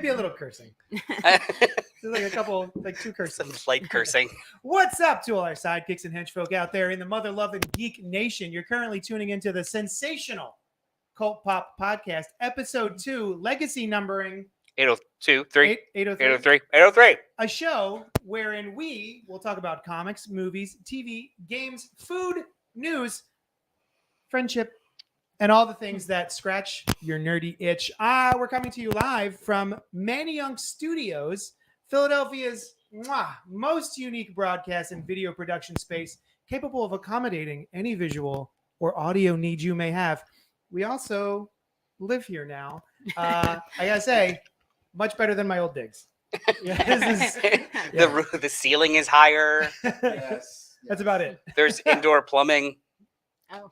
maybe a little cursing. There's like two cursing. Some light cursing. What's up to all our sidekicks and henchfolk out there in the mother-loving geek nation? You're currently tuning into the sensational Cult Pop Podcast, Episode 2, Legacy Numbering 802, 3. 803. 803. A show wherein we will talk about comics, movies, TV, games, food, news, friendship, and all the things that scratch your nerdy itch. We're coming to you live from Manayunk Studios, Philadelphia's most unique broadcast and video production space, capable of accommodating any visual or audio need you may have. We also live here now. I gotta say, much better than my old digs. The ceiling is higher. Yes. That's about it. There's indoor plumbing. Oh.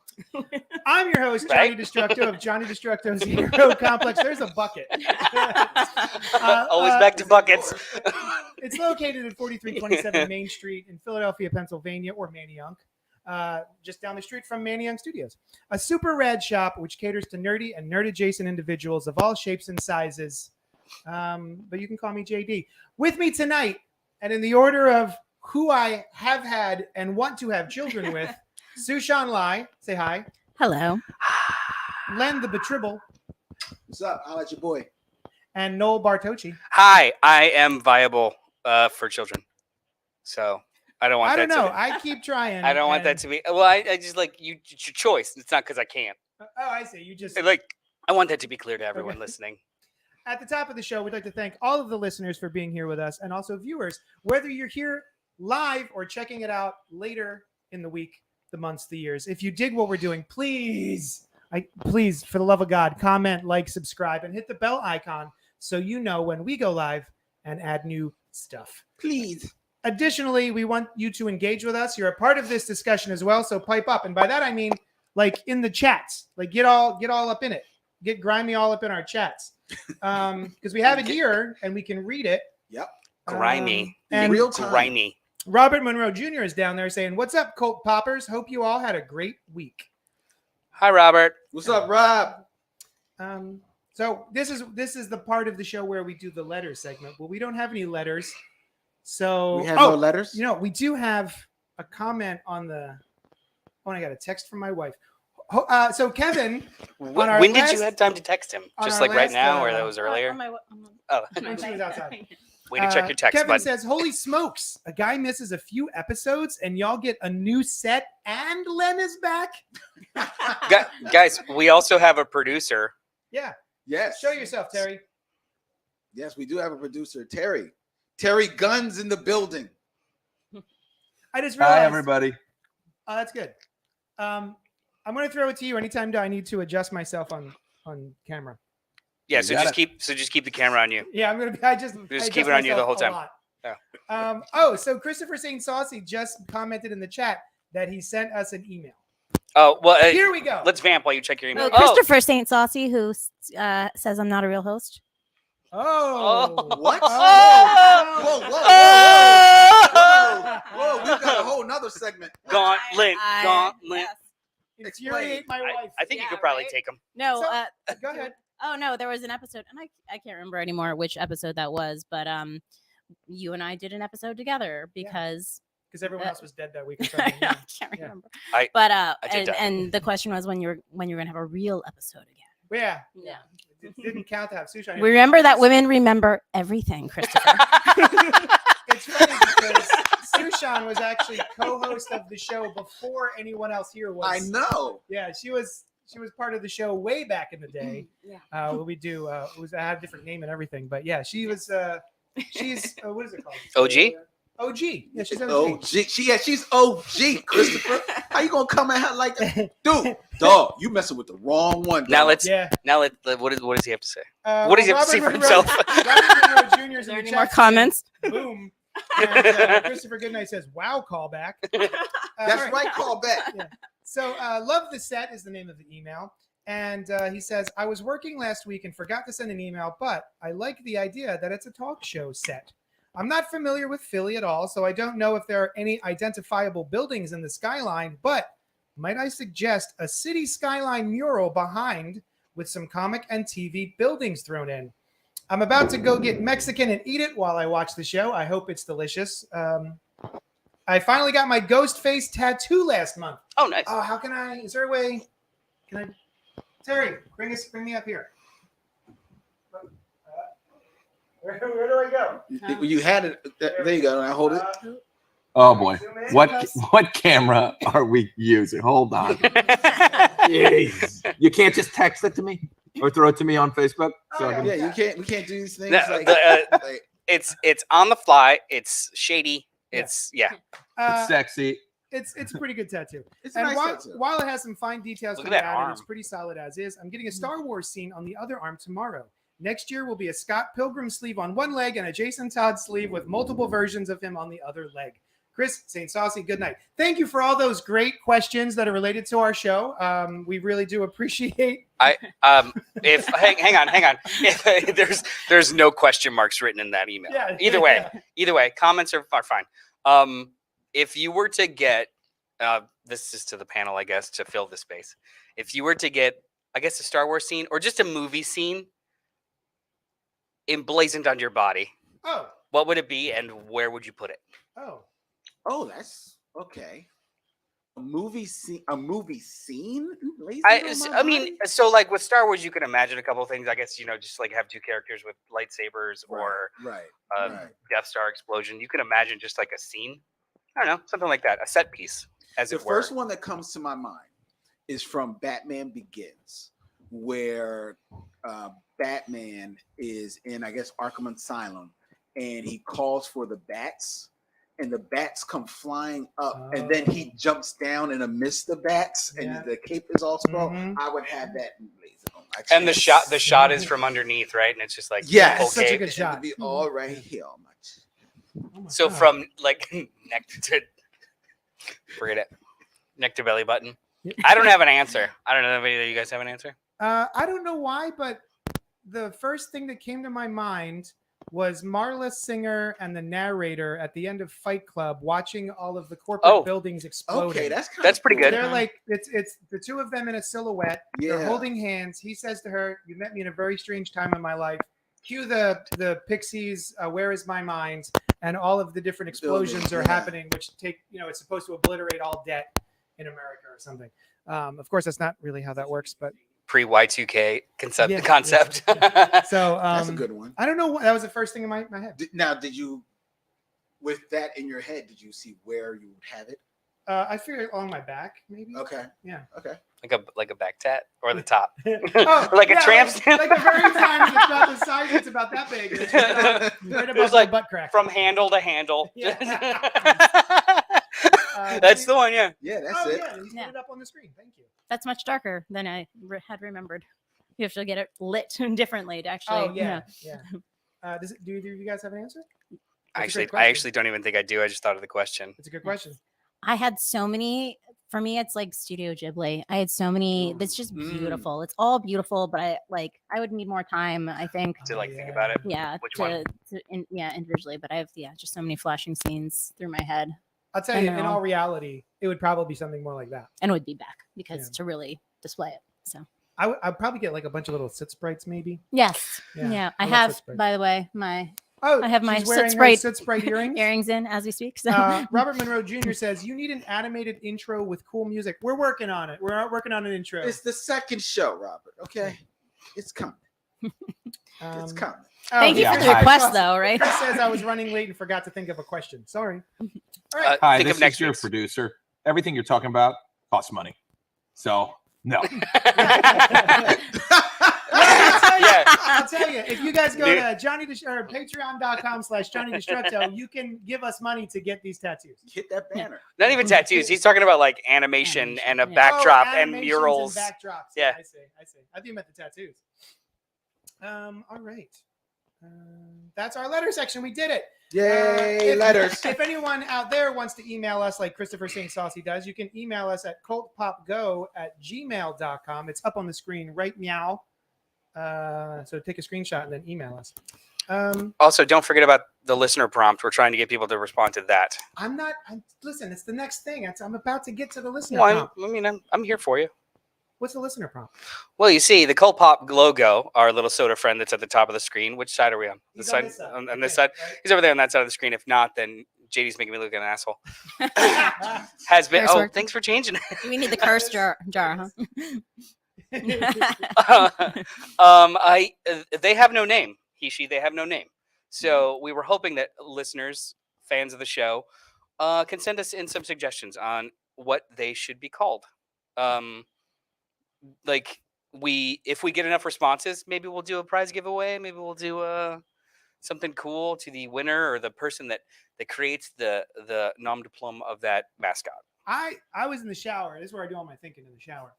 I'm your host, Johnny Destructo of Johnny Destructo's Hero Complex. There's a bucket. Always back to buckets. It's located at 4327 Main Street in Philadelphia, Pennsylvania, or Manayunk, just down the street from Manayunk Studios. A super rad shop which caters to nerdy and nerd-adjacent individuals of all shapes and sizes. But you can call me JD. With me tonight, and in the order of who I have had and want to have children with, Sushan Lai, say hi. Hello. Len the Betribble. What's up? I'll let your boy. And Noel Bartocci. Hi, I am viable for children. So I don't want that to be. I keep trying. I don't want that to be. Well, I just like you. It's your choice. It's not because I can't. Oh, I see. You just like. I want that to be clear to everyone listening. At the top of the show, we'd like to thank all of the listeners for being here with us, and also viewers, whether you're here live or checking it out later in the week, the months, the years. If you dig what we're doing, please, for the love of God, comment, like, subscribe, and hit the bell icon so you know when we go live and add new stuff. Please. Additionally, we want you to engage with us. You're a part of this discussion as well, so pipe up. And by that I mean, like, in the chats, like get all up in it, get grimy all up in our chats, because we have it here and we can read it. Yep. Grimy. And real time. Grimy. Robert Monroe Jr. is down there saying, "What's up, CultPoppers? Hope you all had a great week." Hi, Robert. What's up, Rob? So this is the part of the show where we do the letter segment. Well, we don't have any letters, so We have no letters? You know, we do have a comment on the. Oh, I got a text from my wife. So Kevin, When did you have time to text him? Just like right now, or that was earlier? Oh, when she was outside. way to check your text Kevin button. says, "Holy smokes! A guy misses a few episodes, and y'all get a new set, and Len is back." Guys, we also have a producer. Yeah. Yes. Show yourself, Terry. Yes, we do have a producer, Terry. Terry Guns in the building. I just realized. Hi, everybody. Oh, that's good. I'm going to throw it to you anytime I need to adjust myself on camera. Yeah, so just keep the camera on you. Yeah, I'm going to be. I just keep it on you the whole time. Yeah. So Christopher St. Saucy just commented in the chat that he sent us an email. Oh, well, here we go. Let's vamp while you check your email. Christopher St. Saucy, who says I'm not a real host. Oh. What? Oh. Whoa, we've got a whole nother segment. Gauntlet. Yes. Infuriate my wife. I think you could probably take them. No. So, go ahead. Oh no, there was an episode, and I can't remember anymore which episode that was, but you and I did an episode together because everyone else was dead that week. Or I something. can't remember. I And the question was when you're gonna have a real episode again. Yeah. It didn't count to have sushi. We remember that women remember everything, Christopher. It's funny because Sushan was actually co-host of the show before anyone else here was. I know. Yeah, she was part of the show way back in the day. Yeah. What we do I had a different name and everything, but yeah, she was. She's what is it called? OG. OG. Yeah, she's OG. OG. She's OG, Christopher. How you gonna come at her like that? Dude, dog, you messing with the wrong one. Dog. Now what does he have to say? What does he have to say for himself? Robert Monroe Jr. Is there any more comments? Boom. And, Christopher Goodnight says, "Wow, callback." That's right, call back. Yeah. So, Love the Set is the name of the email. And he says, "I was working last week and forgot to send an email, but I like the idea that it's a talk show set. I'm not familiar with Philly at all, so I don't know if there are any identifiable buildings in the skyline, but might I suggest a city skyline mural behind with some comic and TV buildings thrown in? I'm about to go get Mexican and eat it while I watch the show. I hope it's delicious. I finally got my ghost face tattoo last month. Oh, nice. Oh, how can I? Is there a way? Can I? Terry, bring me up here. Where do I go? You had it. There you go. Now hold it. Oh boy, what camera are we using? Hold on. Jeez. You can't just text it to me or throw it to me on Facebook. Yeah, you can't. We can't do these things. No, it's on the fly. It's shady. It's It's sexy. It's a pretty good tattoo. It's a And nice tattoo. while it has some fine details Look from at the that ad, and arm. it's pretty solid as is. I'm getting a Star Wars scene on the other arm tomorrow. Next year will be a Scott Pilgrim sleeve on one leg and a Jason Todd sleeve with multiple versions of him on the other leg. Chris, St. Saucy, good night. Thank you for all those great questions that are related to our show. We really do appreciate. If hang on. If, there's no question marks written in that email. Yeah, Either way, comments are fine. If you were to get, this is to the panel, I guess, to fill the space. If you were to get, I guess, a Star Wars scene or just a movie scene emblazoned on your body, what would it be, and where would you put it? Oh, that's okay. A movie scene. I mean, so like with Star Wars, you can imagine a couple of things. I guess just like have two characters with lightsabers or Death Star explosion. You can imagine just like a scene. I don't know, something like that, a set piece, as The it were. first one that comes to my mind is from Batman Begins, where Batman is in, I guess, Arkham Asylum, and he calls for the bats. And the bats come flying up, and then he jumps down and amidst the bats, and the cape is all sprawled. I would have that emblazoned on my chest. And the shot is from underneath, right? And it's just like It's such a cape. good shot. It'd be all right here on my chest. So from like neck to forget it, neck to belly button. I don't have an answer. I don't know if any of you guys have an answer. I don't know why, but the first thing that came to my mind was Marla Singer and the narrator at the end of Fight Club watching all of the corporate buildings exploding. Okay, that's pretty good. They're like, it's the two of them in a silhouette. They're holding hands. He says to her, "You met me in a very strange time in my life." Cue the Pixies, "Where Is My Mind?" And all of the different explosions are happening, which it's supposed to obliterate all debt in America or something. Of course, that's not really how that works, but Pre-Y2K concept. Yeah. So that's a good one. I don't know what that was the first thing in my head. Did you, with that in your head, did you see where you would have it? I figured along my back, maybe. Okay. Yeah. Okay. Like a back tat or the top. Like a tramp stamp. Like the very time it's about the size, it's about that big. It's right above like the butt crack. From handle to handle. Yeah. That's the one, yeah. Yeah, that's it. Yeah, he's put it up on the screen. Thank you. That's much darker than I had remembered. You have to get it lit differently to actually. Oh yeah. Do either of you guys have an answer? I actually don't even think I do. I just thought of the question. It's a good question. I had so many. For me, it's like Studio Ghibli. I had so many. That's just beautiful. It's all beautiful, but I would need more time, I think. To think about it. Yeah. Which one? Individually, but I have just so many flashing scenes through my head. I'll tell you, in all reality, it would probably be something more like that. And it would be back because to really display it. So I'd probably get like a bunch of little Soot Sprites, maybe. Yes. Yeah. I have, by the way, I have my Soot Sprite earrings in as we speak. So. Robert Monroe Jr. says, "You need an animated intro with cool music." We're working on it. We're working on an intro. It's the second show, Robert. Okay, it's coming. It's coming. Thank you for the request, though. Right? Chris says I was running late and forgot to think of a question. Sorry. All right. Hi, this is your producer. Everything you're talking about costs money, so no. I'll tell you, if you guys go to patreon.com/JohnnyDestructo, you can give us money to get these tattoos. Hit that banner. Not even tattoos. He's talking about like animation and a backdrop and murals. And backdrops. Yeah. I see. I think you meant the tattoos. All right. That's our letter section. We did it. Yay, letters. If anyone out there wants to email us like Christopher St. Saucy does, you can email us at cultpopgo@gmail.com. It's up on the screen right meow. So take a screenshot and then email us. Also, don't forget about the listener prompt. We're trying to get people to respond to that. Listen, it's the next thing. I'm about to get to the listener Well, prompt. I'm here for you. What's the listener prompt? Well, you see, the CultPOP logo, our little soda friend that's at the top of the screen. Which side are we on? He's on this side. On I this think, side. right? He's over there on that side of the screen. If not, then JD's making me look like an asshole. Has been. Curse Oh, word. thanks for changing it. We need the curse jar, huh? They have no name. He, she, they have no name. So we were hoping that listeners, fans of the show, can send us in some suggestions on what they should be called. Like if we get enough responses, maybe we'll do a prize giveaway. Maybe we'll do something cool to the winner or the person that creates the nom de plume of that mascot. I was in the shower. This is where I do all my thinking in the shower.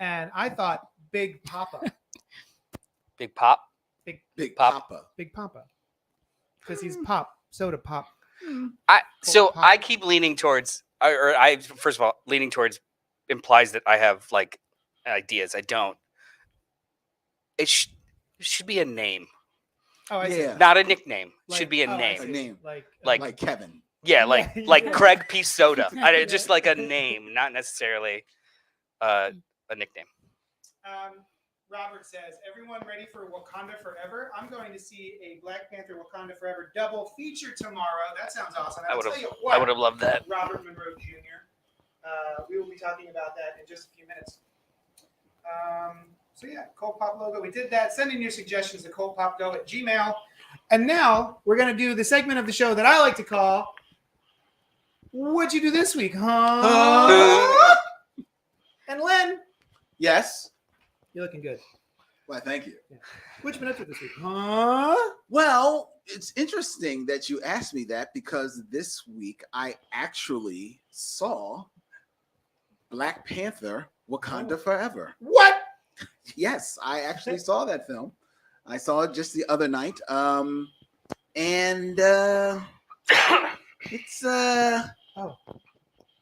And I thought Big Papa. Big Pop. Big Pop. Papa. Big Papa. Because he's pop. Soda pop. So Pop. I keep leaning towards, or I first of all, leaning towards implies that I have like ideas. I don't. It should be a name, Oh, I see. Yeah. not a nickname. It Like- should be a oh, I name. see. A name. Like Like Kevin. Yeah, like Yeah. Craig P. Soda. Just like a name, not necessarily a nickname. Robert says, everyone ready for Wakanda Forever? I'm going to see a Black Panther Wakanda Forever double feature tomorrow. That sounds awesome. And I I'll would tell you have. what, I would have loved that. Robert Monroe Jr. We will be talking about that in just a few minutes. So yeah, CultPOP logo. We did that. Send in your suggestions to cultpopgo@gmail. And now we're going to do the segment of the show that I like to call What'd You Do This Week, huh? And Len, Yes. you're looking good. Why, thank you. What you been up to this week, huh? Well, it's interesting that you asked me that because this week I actually saw Black Panther Wakanda Forever. What? Yes, I actually saw that film. I saw it just the other night.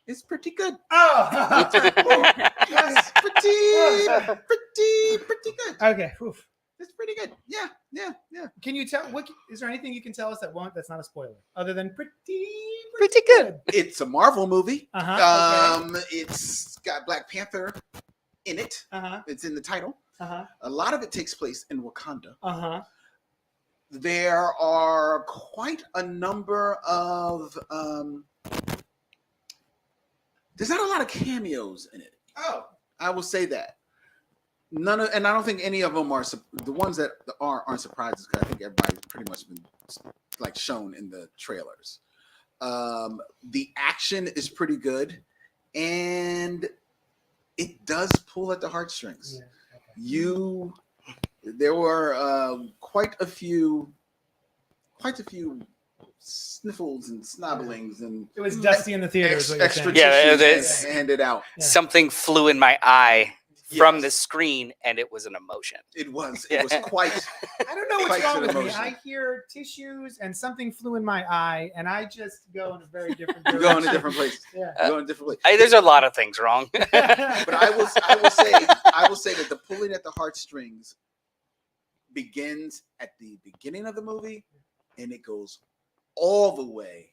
It's pretty good. Oh. It's pretty good. Okay. Oof. It's pretty good. Yeah. Can you tell? What is there anything you can tell us that's not a spoiler, other than pretty good. It's a Marvel movie. Okay. It's got Black Panther in it. It's in the title. A lot of it takes place in Wakanda. There are quite a number of there's not a lot of cameos in it. Oh. I will say that. And I don't think any of them are the ones that aren't surprises because I think everybody's pretty much been like shown in the trailers. The action is pretty good, and it does pull at the heartstrings. Yeah, okay. There were quite a few sniffles and snobblings and It was dusty in the theaters. extra Yeah, tissues handed out. Yeah. Something flew in my eye from Yes. the screen, and it was an emotion. It was Yeah. quite. I don't know what's Quite wrong an with me. emotion. I hear tissues and something flew in my eye, and I just go in a very different You direction. go in a different place. Yeah. You go in a different place. There's a lot of things wrong. But I will say that the pulling at the heartstrings begins at the beginning of the movie, and it goes all the way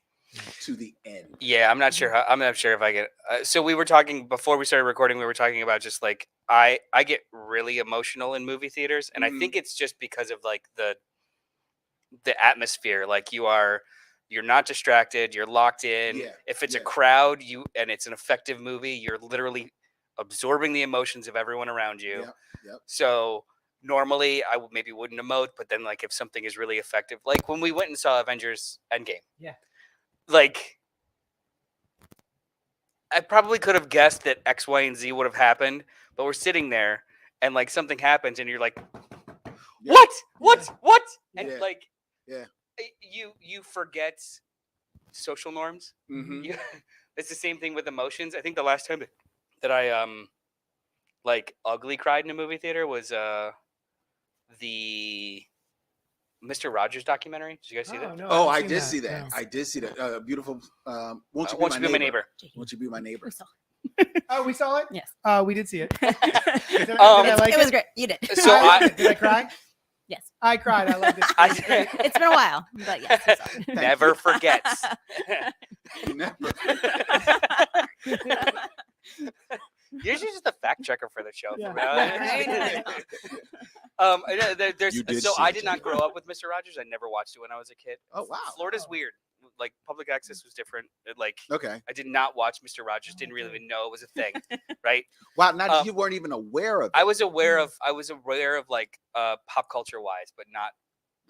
to the end. Yeah, I'm not sure if I get. So we were talking before we started recording. We were talking about just like I get really emotional in movie theaters, and I think it's just because of like the atmosphere. Like you're not distracted. You're locked in. Yeah, If it's a yeah. crowd, and it's an effective movie, you're literally absorbing the emotions of everyone around you. Yep. So normally I maybe wouldn't emote, but then like if something is really effective, like when we went and saw Avengers Endgame. Yeah. Like I probably could have guessed that X, Y, and Z would have happened, but we're sitting there and like something happens and you're like, Yeah. what? And Yeah. like, Yeah. You forget social norms. Mm-hmm. It's the same thing with emotions. I think the last time that I like ugly cried in a movie theater was the Mr. Rogers documentary. Did you guys see that? No, Oh, I haven't did seen see that. No. I did see that. Beautiful. Won't you Won't be you be my neighbor? Won't you be my neighbor? We saw Oh, we saw it? Yes. We did see it. Did it. I like It was great. You did. So did I cry? Yes. I cried. I loved it. It's been a while, but yes. We saw it. Never forgets. Never. Usually just the fact checker for the show. Yeah. There's You did so see I it, did not Jay. grow up with Mr. Rogers. I never watched it when I was a kid. Oh wow. Florida's weird. Like public access was different. Like Okay. I did not watch Mr. Rogers. Didn't really even know it was a thing. Right. Wow. Now you weren't even aware of it. I was aware of like pop culture wise, but not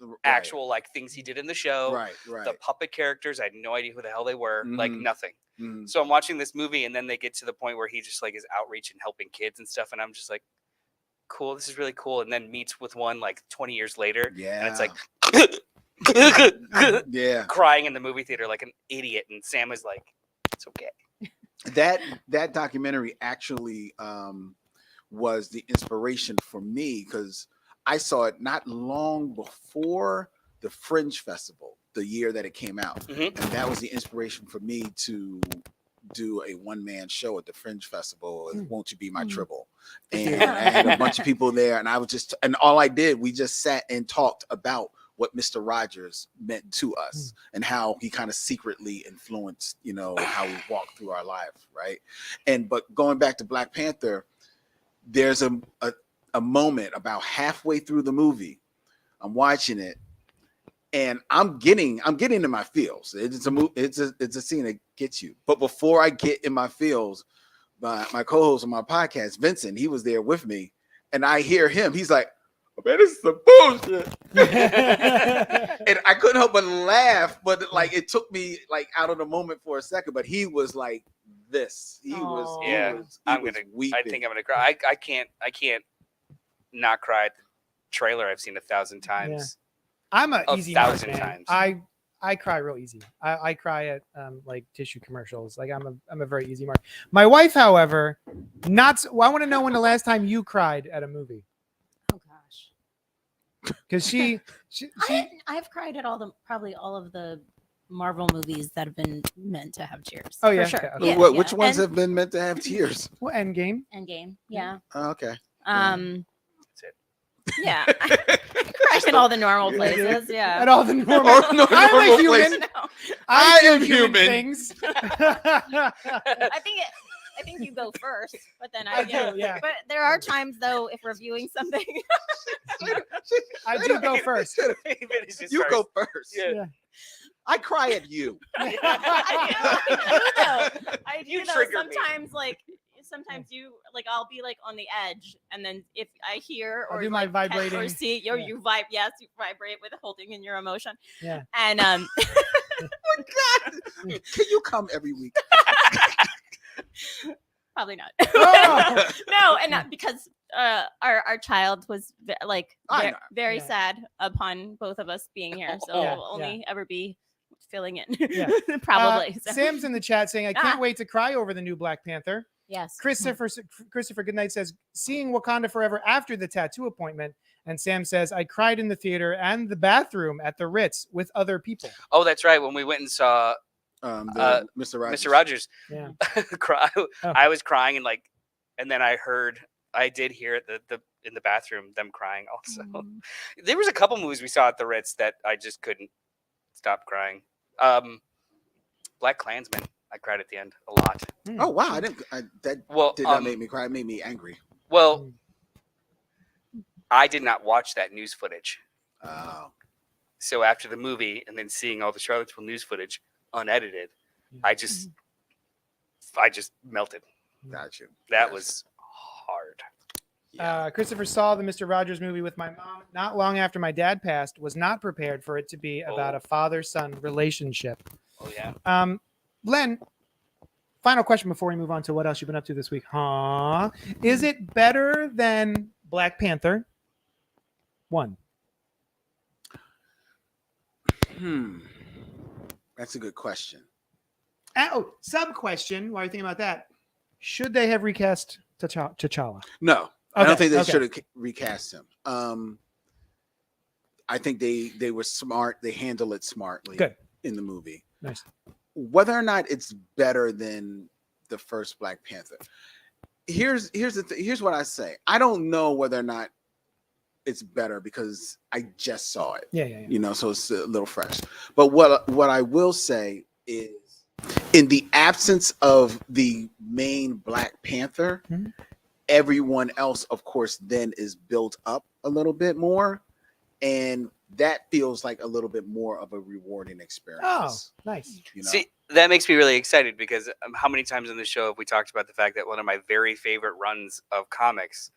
Right. actual like things he did in the show. Right. Right. The puppet characters, I had no idea who the hell they were. Like Mhm. nothing. Mhm. So I'm watching this movie, and then they get to the point where he just like is outreach and helping kids and stuff, and I'm just like, cool, this is really cool. And then meets with one like 20 years later, Yeah. and it's like yeah. crying in the movie theater like an idiot, and Sam is like, it's okay. That documentary actually was the inspiration for me because I saw it not long before the Fringe Festival, the year that it came out. Mhm. And that was the inspiration for me to do a one-man show at the Fringe Festival. Won't You Be My Tribble? And I had a bunch of people there, and and all I did, we just sat and talked about what Mr. Rogers meant to us and how he kind of secretly influenced, how we walk through our life, right? But going back to Black Panther, there's a moment about halfway through the movie. I'm watching it, and I'm getting in my feels. It's a scene that gets you. But before I get in my feels, my co-host on my podcast, Vincent, he was there with me, and I hear him. He's like, man, this is some bullshit. And I couldn't help but laugh, but like it took me like out of the moment for a second. But he was like this. He was weeping. I think I'm gonna cry. I can't not cry at the trailer I've seen 1,000 times. I'm a easy mark, 1,000 man. times. I cry real easy. I cry at like tissue commercials. Like I'm a very easy mark. My wife, however, not. I want to know when the last time you cried at a movie. Oh gosh. Because she I've cried at probably all of the Marvel movies that have been meant to have tears. Oh, yeah? For sure. Okay. Yeah, Which yeah. ones have been meant to have tears? well, Endgame. Endgame. Yeah. Oh, okay. That's it. Yeah. I cried in all the normal places. Yeah. At all the normal. Oh, no, I'm a normal human. place. No. I am do human. Things. I think you go first, but then I do, yeah. But there are times though, if reviewing something, I do go first. You go first. Yeah. I cry at you. I do You though. trigger me. Sometimes you like I'll be like on the edge, and then if I hear I'll or do my like, vibrating. or see Yeah. you vibe, yes, you vibrate with holding in your emotion, Yeah. and Oh my God. Can you come every week? probably not. Oh! No, and not because our child was I know. very Yeah. sad upon both of us being here, so Yeah, we'll only ever be filling in. Yeah. Probably. So. Sam's in the chat saying, "I can't wait to cry over the new Black Panther." Yes. Christopher Goodnight says, "Seeing Wakanda Forever after the tattoo appointment." And Sam says, "I cried in the theater and the bathroom at the Ritz with other people." Oh, that's right. When we went and saw Mr. Rogers. Mr. Rogers, Yeah. I was crying and then I did hear in the bathroom them crying also. Mm. There was a couple movies we saw at the Ritz that I just couldn't stop crying. Black Klansman, I cried at the end a lot. Oh wow! That Well, did not make me cry. It made me angry. Well, I did not watch that news footage. Oh. So after the movie and then seeing all the Charlottesville news footage unedited, I just melted. Got you. That was hard. Christopher saw the Mr. Rogers movie with my mom not long after my dad passed. Was not prepared for it to be about a father-son relationship. Oh yeah. Len, final question before we move on to what else you've been up to this week. Is it better than Black Panther 1? That's a good question. Oh, sub question. While you're thinking about that, should they have recast T'Challa? No, I don't think they okay. should have recast him. I think they were smart. They handled it smartly. Good. In the movie. Nice. Whether or not it's better than the first Black Panther, here's what I say. I don't know whether or not it's better because I just saw it. Yeah. You know, so it's a little fresh. But what I will say is, in the absence of the main Black Panther, everyone else, of course, then is built up a little bit more, and that feels like a little bit more of a rewarding experience. Oh, nice. You know? See, that makes me really excited because how many times in the show have we talked about the fact that one of my very favorite runs of comics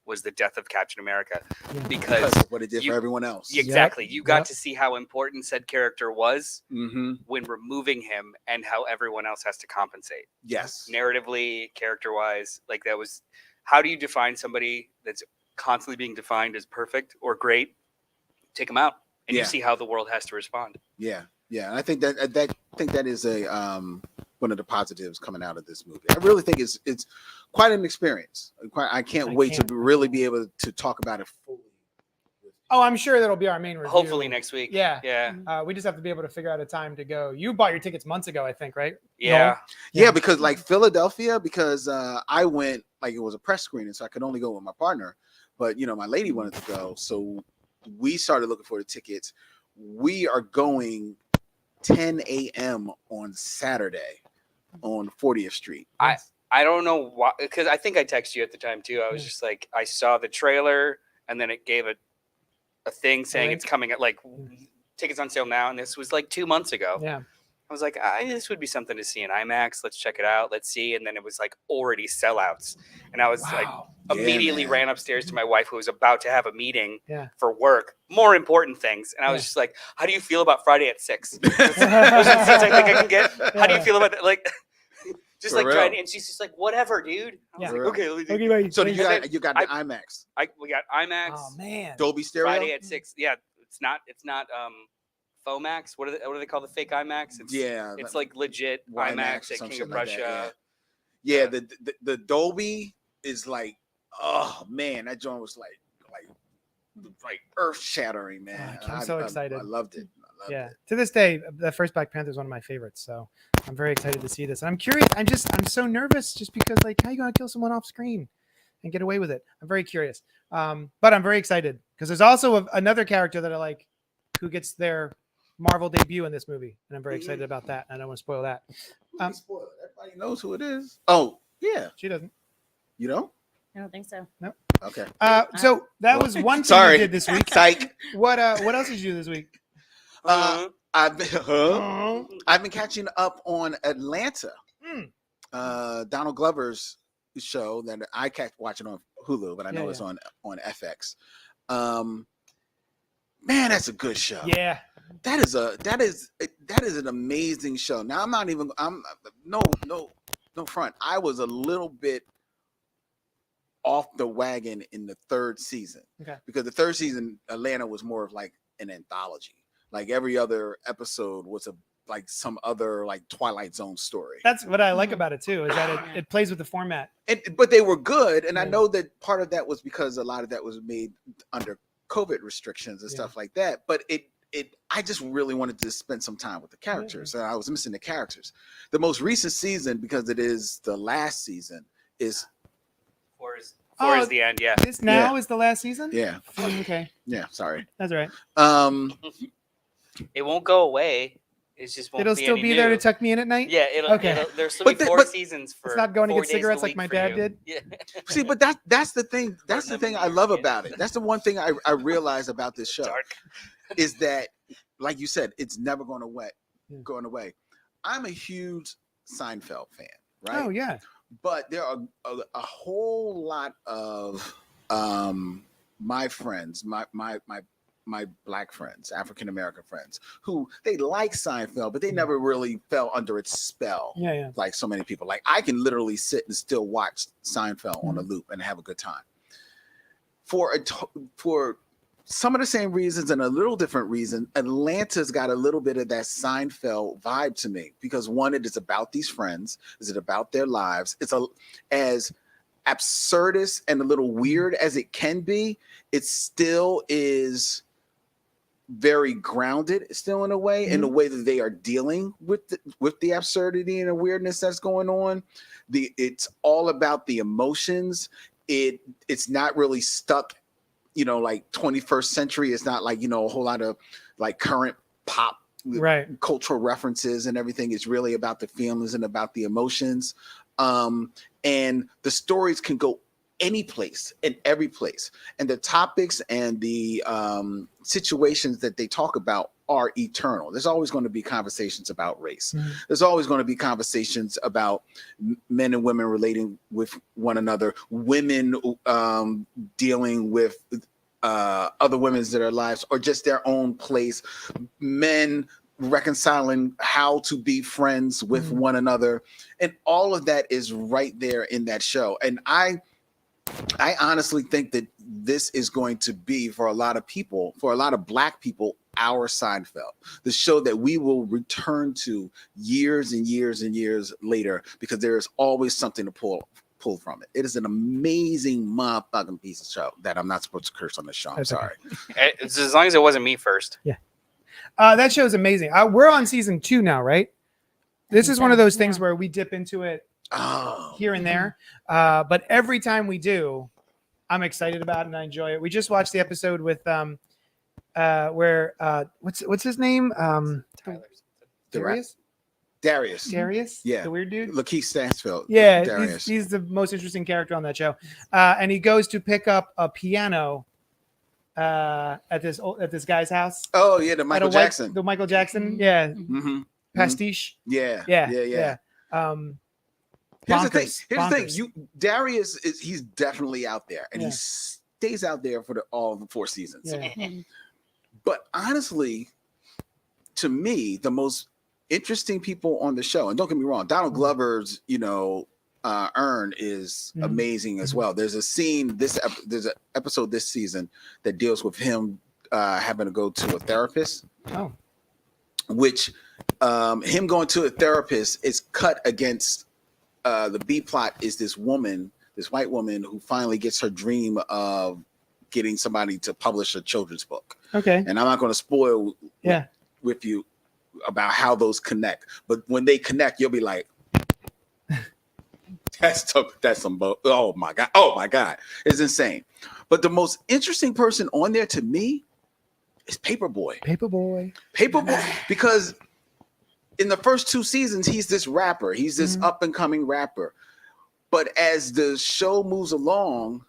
was the death of Captain America, because of what it did for everyone else. Exactly. You got to see how important said character was Mm-hmm. when removing him, and how everyone else has to compensate. Yes. Narratively, character-wise, like that was. How do you define somebody that's constantly being defined as perfect or great? Take them out, and you see how the world has to respond. Yeah, yeah. And I think that is a one of the positives coming out of this movie. I really think it's quite an experience. I can't wait to really be able to talk about it fully. Oh, I'm sure that'll be our main review. Hopefully next week. Yeah. Yeah. We just have to be able to figure out a time to go. You bought your tickets months ago, I think, right? Yeah. Yeah, because like Philadelphia, because I went, like it was a press screening, so I could only go with my partner. But, you know, my lady wanted to go. So we started looking for the tickets. We are going 10 a.m. on Saturday on 40th Street. I don't know why, because I think I texted you at the time too. I was just like, I saw the trailer, and then it gave a thing saying it's coming at like tickets on sale now, and this was like 2 months ago. Yeah. I was like, this would be something to see in IMAX. Let's check it out. Let's see. And then it was like already sellouts. And I was like, immediately ran upstairs to my wife, who was about to have a meeting for work, more important things. And I was just like, how do you feel about Friday at 6? Those are the seats I think I can get. How do you feel about that? Like, just For like real. trying to, and she's just like, whatever, dude. I was like, okay, let me do. So you got the IMAX. We got IMAX. Oh man. Dolby stereo. Friday at 6. Yeah, it's not FOMAX. What do they call the fake IMAX? It's like legit IMAX at King of Prussia. Yeah, the Dolby is like, oh man, that joint was like earth shattering, man. I'm so excited. I loved it. Yeah. To this day, the first Black Panther is one of my favorites. So I'm very excited to see this. And I'm curious. I'm so nervous just because, like, how are you going to kill someone off screen and get away with it? I'm very curious. But I'm very excited because there's also another character that I like who gets their Marvel debut in this movie. And I'm very excited about that. I don't want to spoil that. Spoil it. Everybody knows who it is. Oh, yeah. She doesn't. You know? I don't think so. Nope. Okay. So that was one thing you did this week. Psych. What else did you do this week? I've been catching up on Atlanta. Donald Glover's show that I kept watching on Hulu, but I know it's on FX. Man, that's a good show. Yeah. That is an amazing show. Now I'm no front. I was a little bit off the wagon in the third season. Okay. Because the third season, Atlanta was more of like an anthology. Like every other episode was like some other like Twilight Zone story. That's what I like about it too, is that it plays with the format. But they were good, and I know that part of that was because a lot of that was made under COVID restrictions and stuff like that. But I just really wanted to spend some time with the characters, and I was missing the characters. The most recent season, because it is the last season, is Four is the end. Yeah. This now is the last season? Yeah. Okay. Yeah. Sorry. That's all right. It won't go away. It just won't. It'll still be there to tuck me in at night. Yeah. There's still be 4 seasons for. It's not going to 4 get days a cigarettes like week my for dad you. did. Yeah. See, but that's the thing. That's the thing I love about it. That's the one thing I realize about this show is that, like you said, it's never going away. I'm a huge Seinfeld fan, right? Oh yeah. But there are a whole lot of my friends, my Black friends, African American friends, who they like Seinfeld, but they never really fell under its spell. Yeah. Like so many people. Like I can literally sit and still watch Seinfeld on a loop and have a good time. For some of the same reasons and a little different reason, Atlanta's got a little bit of that Seinfeld vibe to me because one, it is about these friends. Is it about their lives? It's as absurdist and a little weird as it can be. It still is very grounded, still in a way, in the way that they are dealing with the absurdity and the weirdness that's going on. It's all about the emotions. It's not really stuck. Like 21st century, it's not like, a whole lot of like current pop cultural references and everything. It's really about the feelings and about the emotions. And the stories can go any place, in every place. And the topics and the situations that they talk about are eternal. There's always going to be conversations about race. There's always going to be conversations about men and women relating with one another, women dealing with other women in their lives or just their own place, men reconciling how to be friends with one another. And all of that is right there in that show. And I honestly think that this is going to be, for a lot of people, for a lot of Black people, our Seinfeld, the show that we will return to years and years and years later, because there is always something to pull from it. It is an amazing motherfucking piece of show that I'm not supposed to curse on this show. I'm sorry. It's as long as it wasn't me first. Yeah. That show is amazing. We're on season 2 now, right? This is one of those things where we dip into it here and there. But every time we do, I'm excited about it and I enjoy it. We just watched the episode with where what's his name? Darius. Yeah. The weird dude. Lakeith Stanfield. Yeah, Darius. He's the most interesting character on that show. And he goes to pick up a piano at this guy's house. Oh yeah, the Michael Jackson. The Michael Jackson. Yeah. Pastiche. Yeah. Here's the thing. Darius he's definitely out there, and he stays out there for all the 4 seasons. Yeah. But honestly, to me, the most interesting people on the show, and don't get me wrong, Donald Glover's, Earn is amazing as well. There's a scene, there's an episode this season that deals with him having to go to a therapist. Oh. Which him going to a therapist is cut against the B plot is this white woman who finally gets her dream of getting somebody to publish a children's book. Okay. And I'm not going to spoil with you about how those connect, but when they connect, you'll be like, that's some oh my god, it's insane. But the most interesting person on there to me is Paperboy, because in the first 2 seasons he's this rapper, he's this up and coming rapper, but as the show moves along,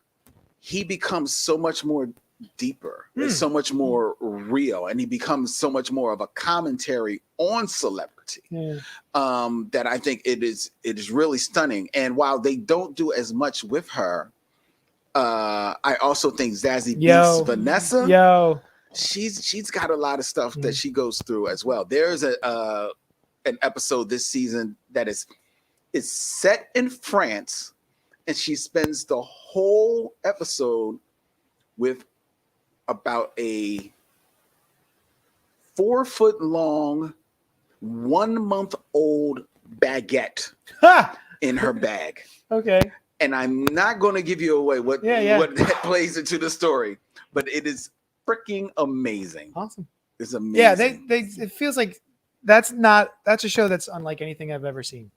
he becomes so much more deeper, and so much more real, and he becomes so much more of a commentary on celebrity that I think it is really stunning. And while they don't do as much with her, I also think Zazie Beetz Vanessa, she's got a lot of stuff that she goes through as well. There's an episode this season that is set in France, and she spends the whole episode with about a 4-foot-long, 1-month-old baguette in her bag. Okay. And I'm not going to give you away what that plays into the story, but it is freaking amazing. Awesome. It's amazing. Yeah, it feels like that's a show that's unlike anything I've ever seen.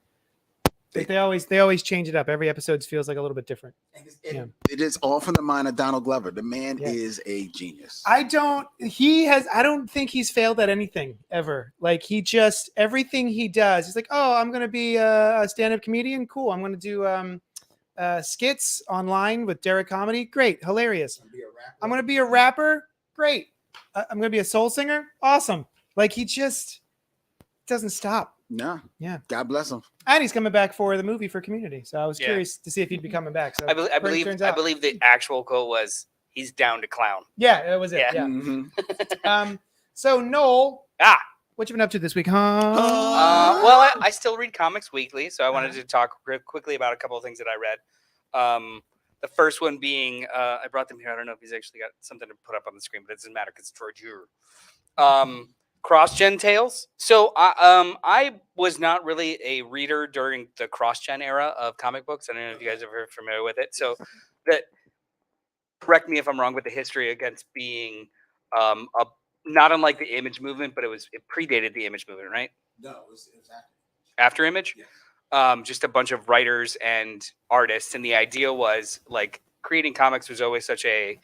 They always change it up. Every episode feels like a little bit different. It is all from the mind of Donald Glover. The man is a genius. I don't think he's failed at anything ever. Like everything he does, he's like, oh, I'm going to be a stand-up comedian. Cool. I'm going to do skits online with Derek Comedy. Great. Hilarious. I'm going to be a rapper. Great. I'm going to be a soul singer. Awesome. Like he just doesn't stop. No. Yeah. God bless him. And he's coming back for the movie for Community. So I was curious to see if he'd be coming back. So I believe the actual quote was he's down to clown. Yeah, that was it. Yeah. So Noel, what you been up to this week, huh? Well, I still read comics weekly, so I wanted to talk quickly about a couple of things that I read. The first one being, I brought them here. I don't know if he's actually got something to put up on the screen, but it doesn't matter because it's George Ure. Cross-gen tales. So I was not really a reader during the cross-gen era of comic books. I don't know if you guys are familiar with it. So that, correct me if I'm wrong with the history, against being not unlike the Image movement, but it predated the Image movement, right? No, it was after Image. Yeah. Just a bunch of writers and artists, and the idea was like creating comics was always such a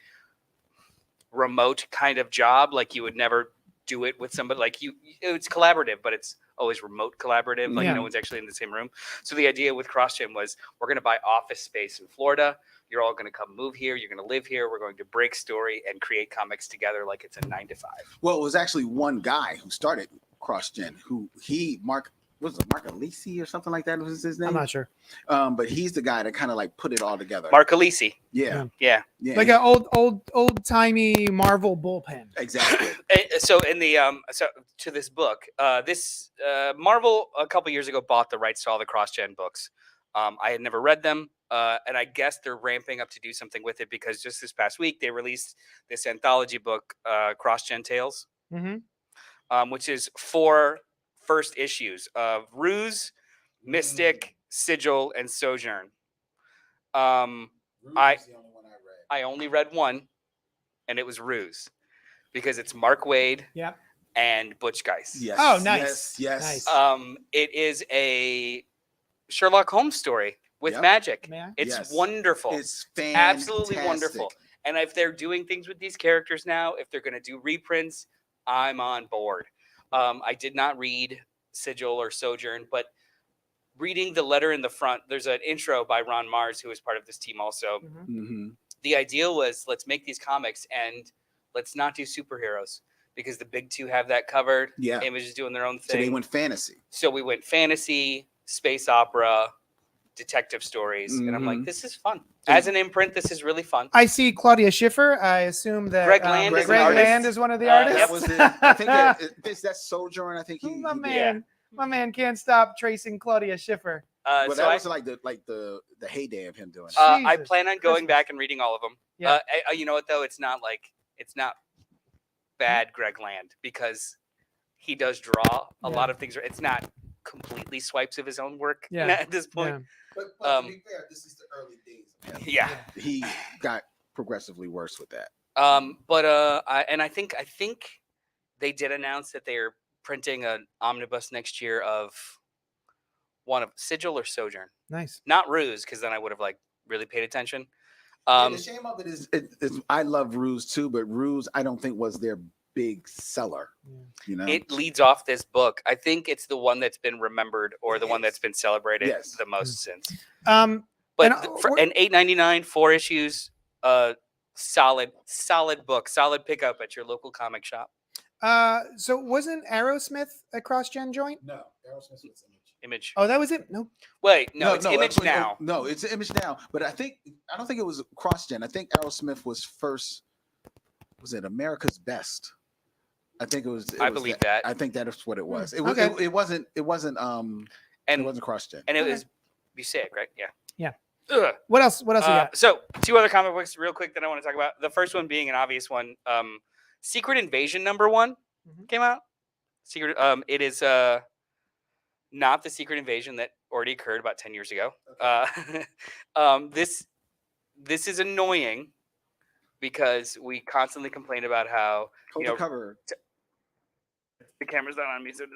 remote kind of job. Like you would never do it with somebody, like it's collaborative, but it's always remote collaborative, like Yeah. no one's actually in the same room. So the idea with CrossGen was we're going to buy office space in Florida. You're all going to come move here. You're going to live here. We're going to break story and create comics together like it's a 9 to 5. Well, it was actually one guy who started CrossGen, Mark Alisi or something like that was his name. I'm not sure. But he's the guy that kind of like put it all together. Mark Alisi. Yeah. Like an old timey Marvel bullpen. Exactly. So in the so to this book, this Marvel a couple years ago bought the rights to all the CrossGen books. I had never read them, and I guess they're ramping up to do something with it because just this past week they released this anthology book, CrossGen Tales, which is 4 first issues of Ruse, Mystic, Sigil, and Sojourn. I only read one, and it was Ruse, because it's Mark Waid and Butch Guice. Yes. Oh, nice. Yes. Nice. It is a Sherlock Holmes story with magic. It's wonderful. It's fantastic. Absolutely wonderful. And if they're doing things with these characters now, if they're going to do reprints, I'm on board. I did not read Sigil or Sojourn, but reading the letter in the front, there's an intro by Ron Mars, who is part of this team also. The idea was, let's make these comics and let's not do superheroes, because the big 2 have that covered. Yeah. Image is doing their own thing. So they went fantasy. So we went fantasy, space opera, detective stories. And I'm like, this is fun. As an imprint, this is really fun. I see Claudia Schiffer. I assume that Greg Land is an Greg artist. Land is one of the artists. That was it. I think that's Sojourn. I think My man can't stop tracing Claudia Schiffer. Well, so that I, was like the heyday of him doing it. I Jesus plan on going Christmas. back and reading all of them. Yeah. You know what though? It's not bad Greg Land, because he does draw a lot of things. It's not completely swipes of his own work at this point. But to be fair, this is the early days of him. Yeah. He got progressively worse with that. I think they did announce that they're printing an omnibus next year of one of Sigil or Sojourn. Nice. Not Ruse, because then I would have like really paid attention. The shame of it is, I love Ruse too, but Ruse I don't think was their big seller. You know, it leads off this book. I think it's the one that's been remembered, or the one that's been celebrated the most since. But and $8.99, 4 issues, solid book, solid pickup at your local comic shop. So wasn't Aerosmith a cross-gen joint? No, Aerosmith was Image. Oh, that was it? No. Wait, no, it's Image now. No, it's Image now. But I don't think it was cross-gen. I think Aerosmith was first. Was it America's Best? I think it was. I believe that. I think that is what it was. It Okay. It wasn't. It wasn't cross-gen. And it was Busek, right? Yeah. Yeah. Ugh. What else? What else you got? So 2 other comic books real quick that I want to talk about. The first one being an obvious one. Secret Invasion #1 came out. It is not the Secret Invasion that already occurred about 10 years ago. This is annoying because we constantly complain about how Hold the cover. The camera's not on me, so just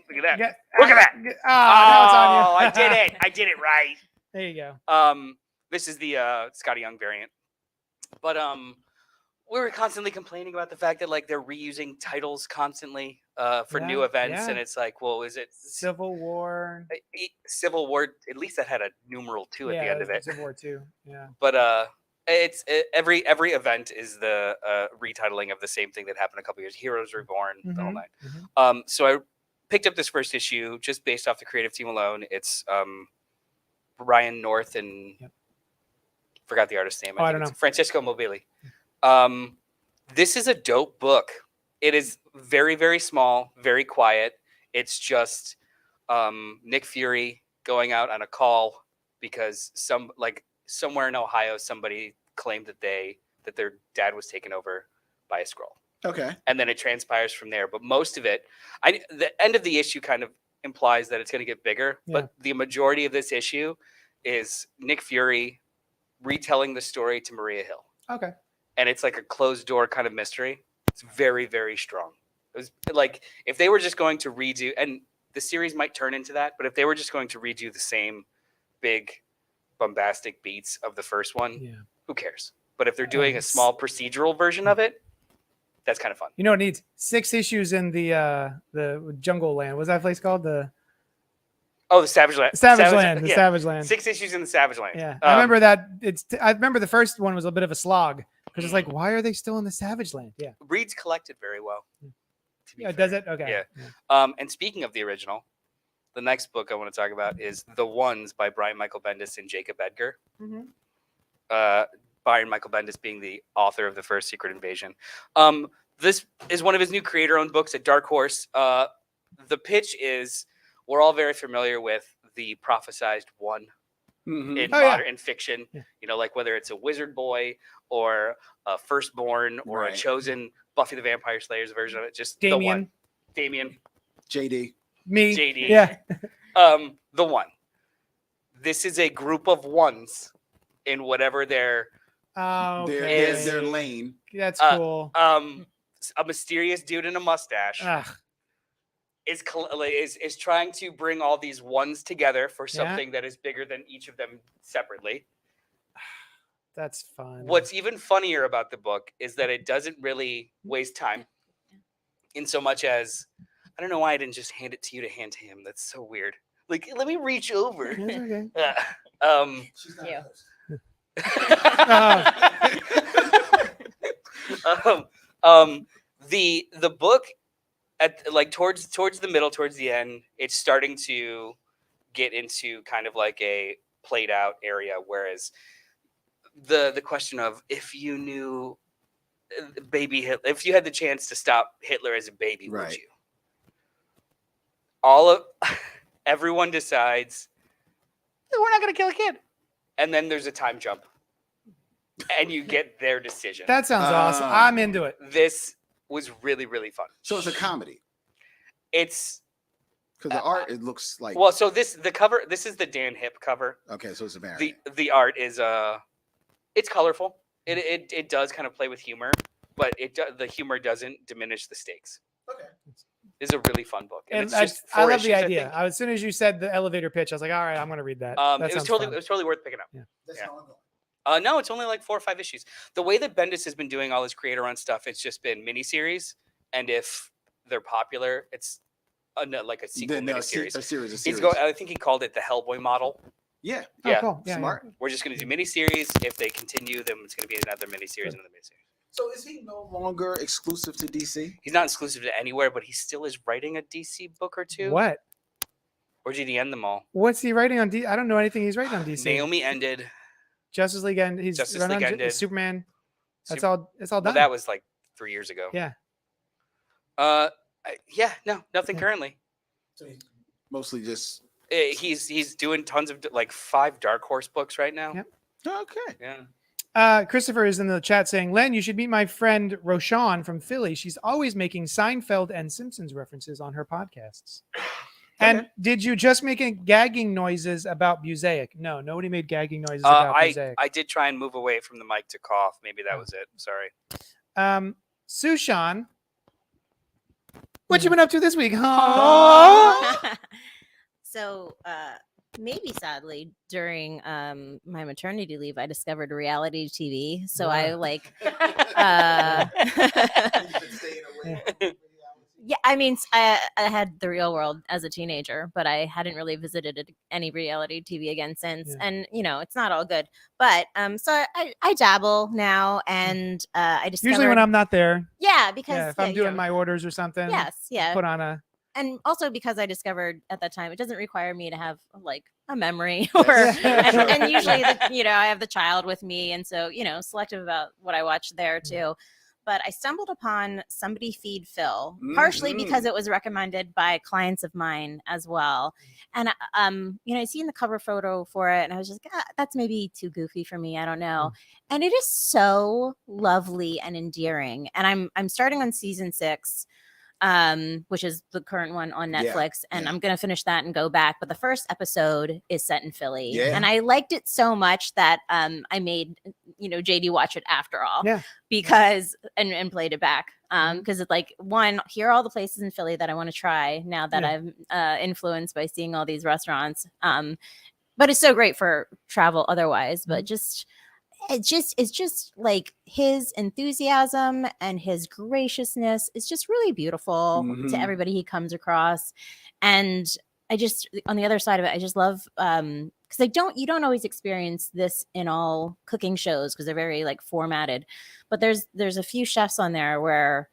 look at that. Yeah. Look at that. Now it's on you. I did it. I did it right. There you go. This is the Scotty Young variant. But we were constantly complaining about the fact that like they're reusing titles constantly for new events, and it's like, well, is it Civil War? Civil War? At least that had a numeral 2 at the end of it. Civil War 2. Yeah. But every event is the retitling of the same thing that happened a couple years. Heroes Reborn, the whole night. So I picked up this first issue just based off the creative team alone. It's Ryan North and forgot the artist's name. I don't know. Francisco Mobili. This is a dope book. It is very, very small, very quiet. It's just Nick Fury going out on a call because somewhere in Ohio somebody claimed that their dad was taken over by a Skrull. Okay. And then it transpires from there. But most of it, the end of the issue kind of implies that it's going to get bigger. Yeah. But the majority of this issue is Nick Fury retelling the story to Maria Hill. Okay. And it's like a closed door kind of mystery. It's very, very strong. It was like if they were just going to redo, and the series might turn into that, but if they were just going to redo the same big bombastic beats of the first one, who cares? But if they're doing a small procedural version of it, That's kind of fun. You know, it needs 6 issues in the Jungle Land. What's that place called? The Savage Land. Savage Land. The yeah. Savage Land. 6 issues in the Savage Land. Yeah, I remember that. I remember the first one was a bit of a slog because it's like, why are they still in the Savage Land? Yeah. Reads collected very well. Yeah, does it? Okay. Yeah. And speaking of the original, the next book I want to talk about is The Ones by Brian Michael Bendis and Jacob Edgar. Brian Michael Bendis being the author of the first Secret Invasion. This is one of his new creator-owned books at Dark Horse. The pitch is, we're all very familiar with the prophesized one in fiction. Yeah. You know, like whether it's a wizard boy or a firstborn or a chosen Buffy the Vampire Slayer's version of it. Just Damien. The one. Damien. JD. Me. JD. Yeah. The one. This is a group of ones in whatever their their lane. That's cool. A mysterious dude in a mustache is trying to bring all these ones together for something that is bigger than each of them separately. That's fun. What's even funnier about the book is that it doesn't really waste time in so much as, I don't know why I didn't just hand it to you to hand to him. That's so weird. Like, let me reach over. It's okay. She's not the book at like towards the middle, towards the end, it's starting to get into kind of like a played out area, whereas the question of, if you knew baby Hitler, if you had the chance to stop Hitler as a baby, would you? Everyone decides we're not going to kill a kid, and then there's a time jump, and you get their decision. That sounds awesome. I'm into it. This was really, really fun. So it's a comedy. It's because the art, it looks like. Well, so the cover. This is the Dan Hip cover. Okay, so it's a variant. The art is it's colorful. It does kind of play with humor, but the humor doesn't diminish the stakes. Okay. It's a really fun book, and it's just I 4 love issues, the idea. As soon as you said the elevator pitch, I was like, all right, I'm going to read that. It was totally worth picking up. Yeah. That's not ongoing. No, it's only like 4 or 5 issues. The way that Bendis has been doing all his creator-run stuff, it's just been miniseries, and if they're popular, it's like a sequel miniseries. A series. I think he called it the Hellboy model. Yeah. Oh, cool. Yeah, smart. We're just going to do miniseries. If they continue, then it's going to be another miniseries, another miniseries. So is he no longer exclusive to DC? He's not exclusive to anywhere, but he still is writing a DC book or two. What? Or did he end them all? What's he writing on DC? I don't know anything he's writing on DC. Naomi ended. Justice League ended. He's Justice running League on ended. Superman. It's all done. Well, that was like 3 years ago. Yeah. Nothing currently. So he's mostly just. He's doing tons of like 5 Dark Horse books right now. Yep. Okay. Yeah. Christopher is in the chat saying, Len, you should meet my friend Roshan from Philly. She's always making Seinfeld and Simpsons references on her podcasts. And did you just make gagging noises about Busaic? No, nobody made gagging noises about Busaic. I did try and move away from the mic to cough. Maybe that was it. Sorry. Sushan, what you been up to this week? So, maybe sadly, during my maternity leave, I discovered reality TV. So I like, yeah, I mean, I had the real world as a teenager, but I hadn't really visited any reality TV again since. Yeah. And, you know, it's not all good. But so I dabble now, and I discovered. Usually when I'm not there. Yeah, because. If I'm doing my orders or something. Yes, yeah. Put on a. And also because I discovered at that time, it doesn't require me to have like a memory or, and usually, I have the child with me. And so, selective about what I watch there too. But I stumbled upon Somebody Feed Phil, partially because it was recommended by clients of mine as well. And, I seen the cover photo for it and I was just like, that's maybe too goofy for me. I don't know. And it is so lovely and endearing. And I'm starting on season 6. Which is the current one on Netflix. And I'm going to finish that and go back. But the first episode is set in Philly. Yeah. And I liked it so much that I made, JD watch it after all. Yeah. Because, and played it back. Because it's like, one, here are all the places in Philly that I want to try now that I'm influenced by seeing all these restaurants. But it's so great for travel otherwise. But just, it's just like his enthusiasm and his graciousness is just really beautiful to everybody he comes across. And I just, on the other side of it, I just love because you don't always experience this in all cooking shows because they're very like formatted, but there's a few chefs on there where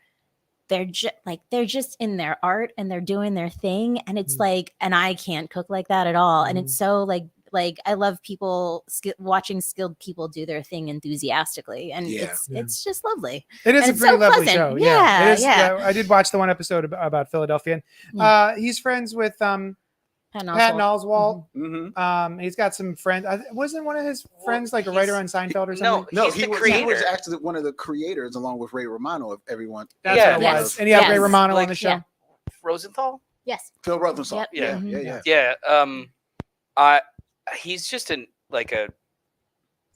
they're just in their art and they're doing their thing, and it's like, and I can't cook like that at all, and it's so like I love people watching skilled people do their thing enthusiastically, and it's just lovely. It is And a it's pretty so lovely pleasant. show. Yeah, It is, yeah. I did watch the one episode about Philadelphia. He's friends with Patton Oswalt. He's got some friends. Wasn't one of his friends like a writer on Seinfeld or something? No, he was actually one of the creators along with Ray Romano. If everyone, that's what it was. And he had Ray Romano on the show. Yeah. Rosenthal. Yes. Phil Rosenthal. Yep. Yeah. He's just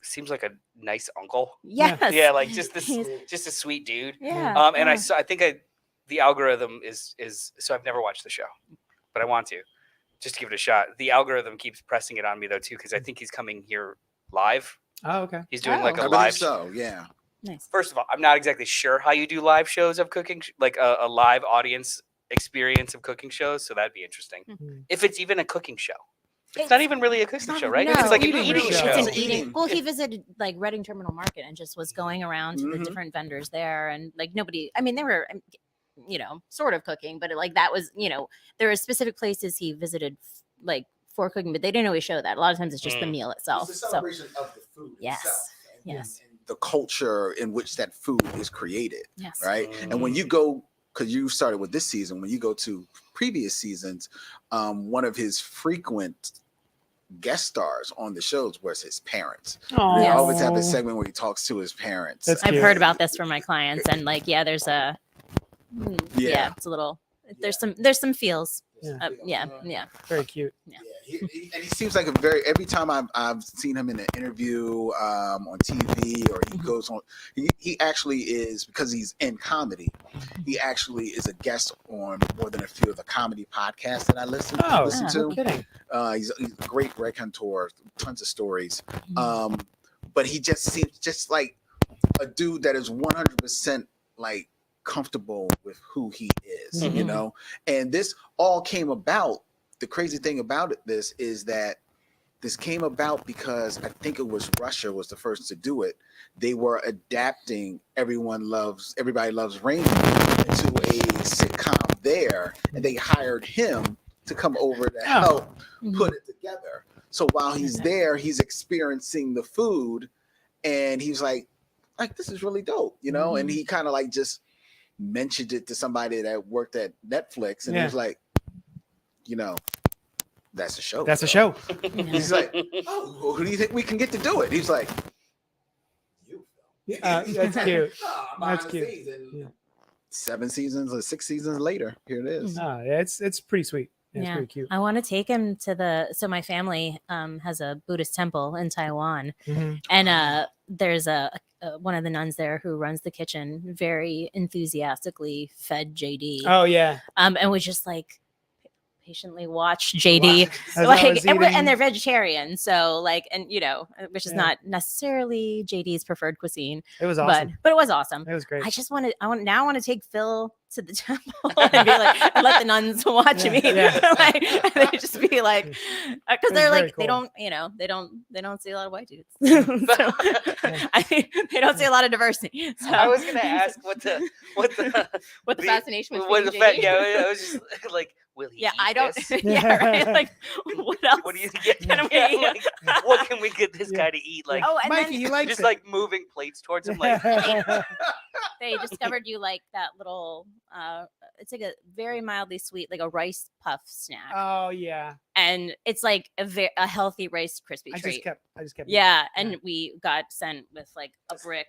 seems like a nice uncle. Yes. Yeah, like just a sweet dude. Yeah. And I think the algorithm is so I've never watched the show, but I want to just give it a shot. The algorithm keeps pressing it on me though too, because I think he's coming here live. Oh, okay. He's doing like a I live show. Yeah. Nice. First of all, I'm not exactly sure how you do live shows of cooking, like a live audience experience of cooking shows. So that'd be interesting. If it's even a cooking show. It's not even really a cooking show, right? No, It's like an eating eating show. show. It's an eating. Well, he visited like Reading Terminal Market and just was going around to the different vendors there, and like nobody. I mean, they were, sort of cooking, but that was, there are specific places he visited like for cooking, but they didn't always show that. A lot of times it's just the meal itself. It's a celebration of the food Yes. itself. Yes. And the culture in which that food is created. Yes. Right. And when you go, because you started with this season, when you go to previous seasons, one of his frequent guest stars on the shows was his parents. They always have this segment where he talks to his parents. I've heard about this from my clients, and there's a it's a little there's some feels. Yeah. Very cute. Yeah. And he seems like every time I've seen him in an interview on TV or he goes on, he actually is, because he's in comedy, he actually is a guest on more than a few of the comedy podcasts that I listen to. No kidding. He's a great raconteur, tons of stories. But he just seems just like a dude that is 100% like comfortable with who he is, and this all came about. The crazy thing about this is that this came about because I think it was Russia was the first to do it. They were adapting Everybody Loves Raymond to a sitcom there, and they hired him to come over to help put it together. So while he's there, he's experiencing the food, and he's like this is really dope, and he kind of like just mentioned it to somebody that worked at Netflix, and he was like, that's a show. That's a show. He's like, oh, who do you think we can get to do it? He's like, you. That's cute. That's cute. 7 seasons or 6 seasons later, here it is. It's pretty sweet. It's pretty cute. I want to take him to so my family has a Buddhist temple in Taiwan, and there's one of the nuns there who runs the kitchen, very enthusiastically fed JD. Oh yeah. And we just patiently watch JD, and they're vegetarian, so which is not necessarily JD's preferred cuisine. It was awesome, but it was awesome. It was great. I want to take Phil to the temple and be and let the nuns watch me. And they just be because they're cool. they don't see a lot of white dudes. They don't see a lot of diversity. So I was gonna ask what the fascination with JD? I was just will he? Yeah, eat I don't. This? Yeah, right. What else? What do you get? What can we get this guy to eat? And Mikey, he likes just it. moving plates towards him. They discovered you like that little. It's like a very mildly sweet, like a rice puff snack. Oh yeah. And it's like a healthy Rice Krispie treat. I just kept. Yeah, and we got sent with a brick.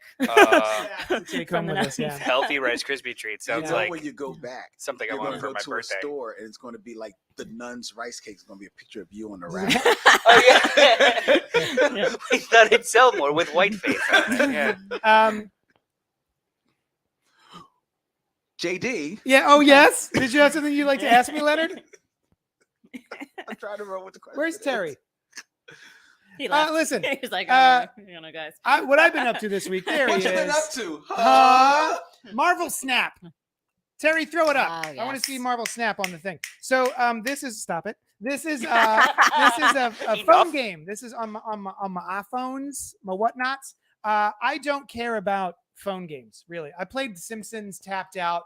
Take home with us, Healthy Rice Krispie treat sounds like when you go back, something I want for my birthday. A store, and it's going to be like the nun's rice cake is going to be a picture of you on the rack. We thought it'd sell more with white face on it. Yeah. JD. Yeah. Oh yes. Did you have something you'd like to ask me, Leonard? I'm trying to roll with the question. Where's Terry? He left. Listen, He's like, you know, guys. what I've been up to this week. There he What you been is. up to? Marvel Snap. Terry, throw it up. Oh, I want yes. to see Marvel Snap on the thing. So this is stop it. This is a phone game. This is on my iPhones, my whatnots. I don't care about phone games, really. I played The Simpsons, Tapped Out.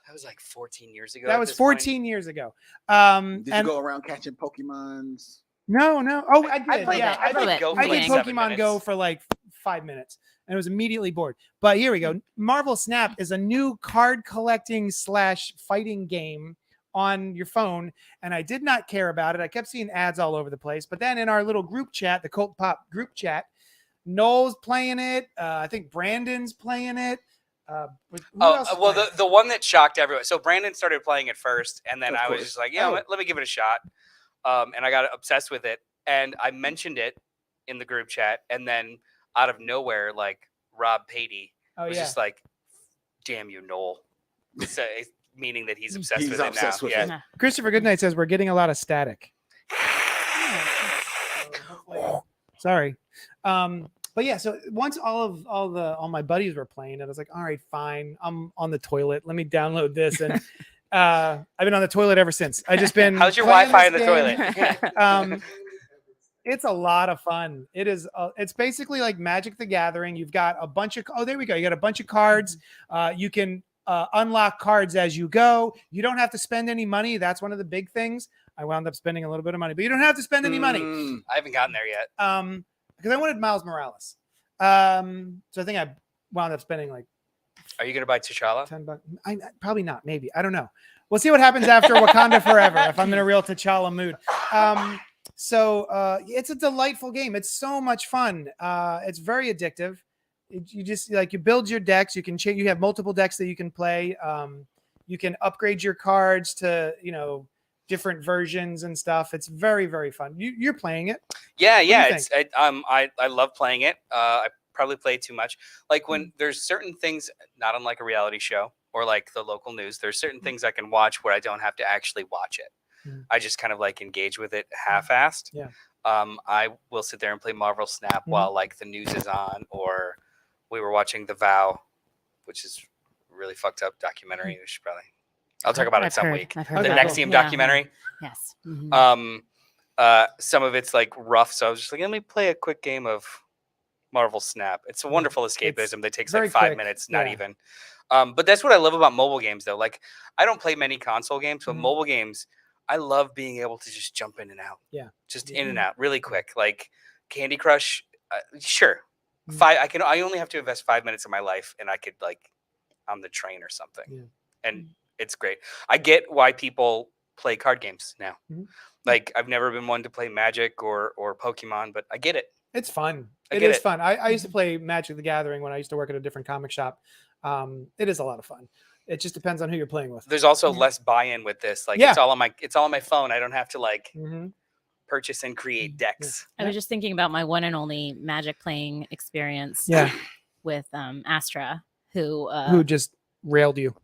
That was like 14 years ago. That at was this point. 14 years ago. Did you and go around catching Pokemons? no. Oh, I did. played Yeah, it. I played it. Go for I like did 7 Pokemon Go minutes. for like 5 minutes and was immediately bored. But here we go. Marvel Snap is a new card collecting / fighting game on your phone, and I did not care about it. I kept seeing ads all over the place. But then in our little group chat, the CultPOP group chat, Noel's playing it. I think Brandon's playing it. Who else is Well, playing the one that shocked everyone. So Brandon started playing it first, and then Of I was course. just like, yeah, Oh. let me give it a shot. And I got obsessed with it, and I mentioned it in the group chat, and then out of nowhere, like Rob Patey Oh was yeah. just like, "Damn you, Noel," so, meaning that he's obsessed He's with it obsessed now. with Yeah. it. Christopher Goodnight says we're getting a lot of static. Sorry. But yeah, so once all my buddies were playing it, I was like, all right, fine. I'm on the toilet. Let me download this. And I've been on the toilet ever since. I just been How's your playing Wi-Fi in this the game. toilet? It's a lot of fun. It is. It's basically like Magic the Gathering. You've got a bunch of there we go. You got a bunch of cards. You can unlock cards as you go. You don't have to spend any money. That's one of the big things. I wound up spending a little bit of money, but you don't have to spend any money. I haven't gotten there yet. Because I wanted Miles Morales. So I think I wound up spending like Are you gonna buy T'Challa? $10. Probably not. Maybe. I don't know. We'll see what happens after Wakanda Forever if I'm in a real T'Challa mood. So it's a delightful game. It's so much fun. It's very addictive. You just like you build your decks. You can change. You have multiple decks that you can play. You can upgrade your cards to different versions and stuff. It's very, very fun. You're playing it. Yeah, do you it's I love playing it. I probably play too much. Like when there's certain things, not unlike a reality show or like the local news, there's certain things I can watch where I don't have to actually watch it. I just kind of like engage with it half-assed. Yeah. I will sit there and play Marvel Snap while like the news is on, or we were watching The Vow, which is a really fucked up documentary. We should probably I'll talk about it some week. I've The heard about Nexium it. documentary. Yes. Some of it's like rough, so I was just like, let me play a quick game of Marvel Snap. It's a wonderful escapism that takes very like 5 quick. minutes, not Yeah. even. But that's what I love about mobile games, though. Like, I don't play many console games, but Mhm. mobile games, I love being able to just jump in and out. Yeah. Just in and out, really quick. Like Candy Crush, sure. Mhm. I only have to invest 5 minutes of my life, and I could like on the train or something, Yeah. and it's great. I get why people play card games now. Mhm. Like I've never been one to play Magic or Pokemon, but I get it. It's fun. I It get is it. fun. I used to play Magic the Gathering when I used to work at a different comic shop. It is a lot of fun. It just depends on who you're playing with. There's also Yeah. less buy-in with this. Like Yeah. it's all on my phone. I don't have to like Mm-hmm. purchase and create decks. I was just thinking about my one and only Magic playing experience. Yeah. With Astra, who just railed you.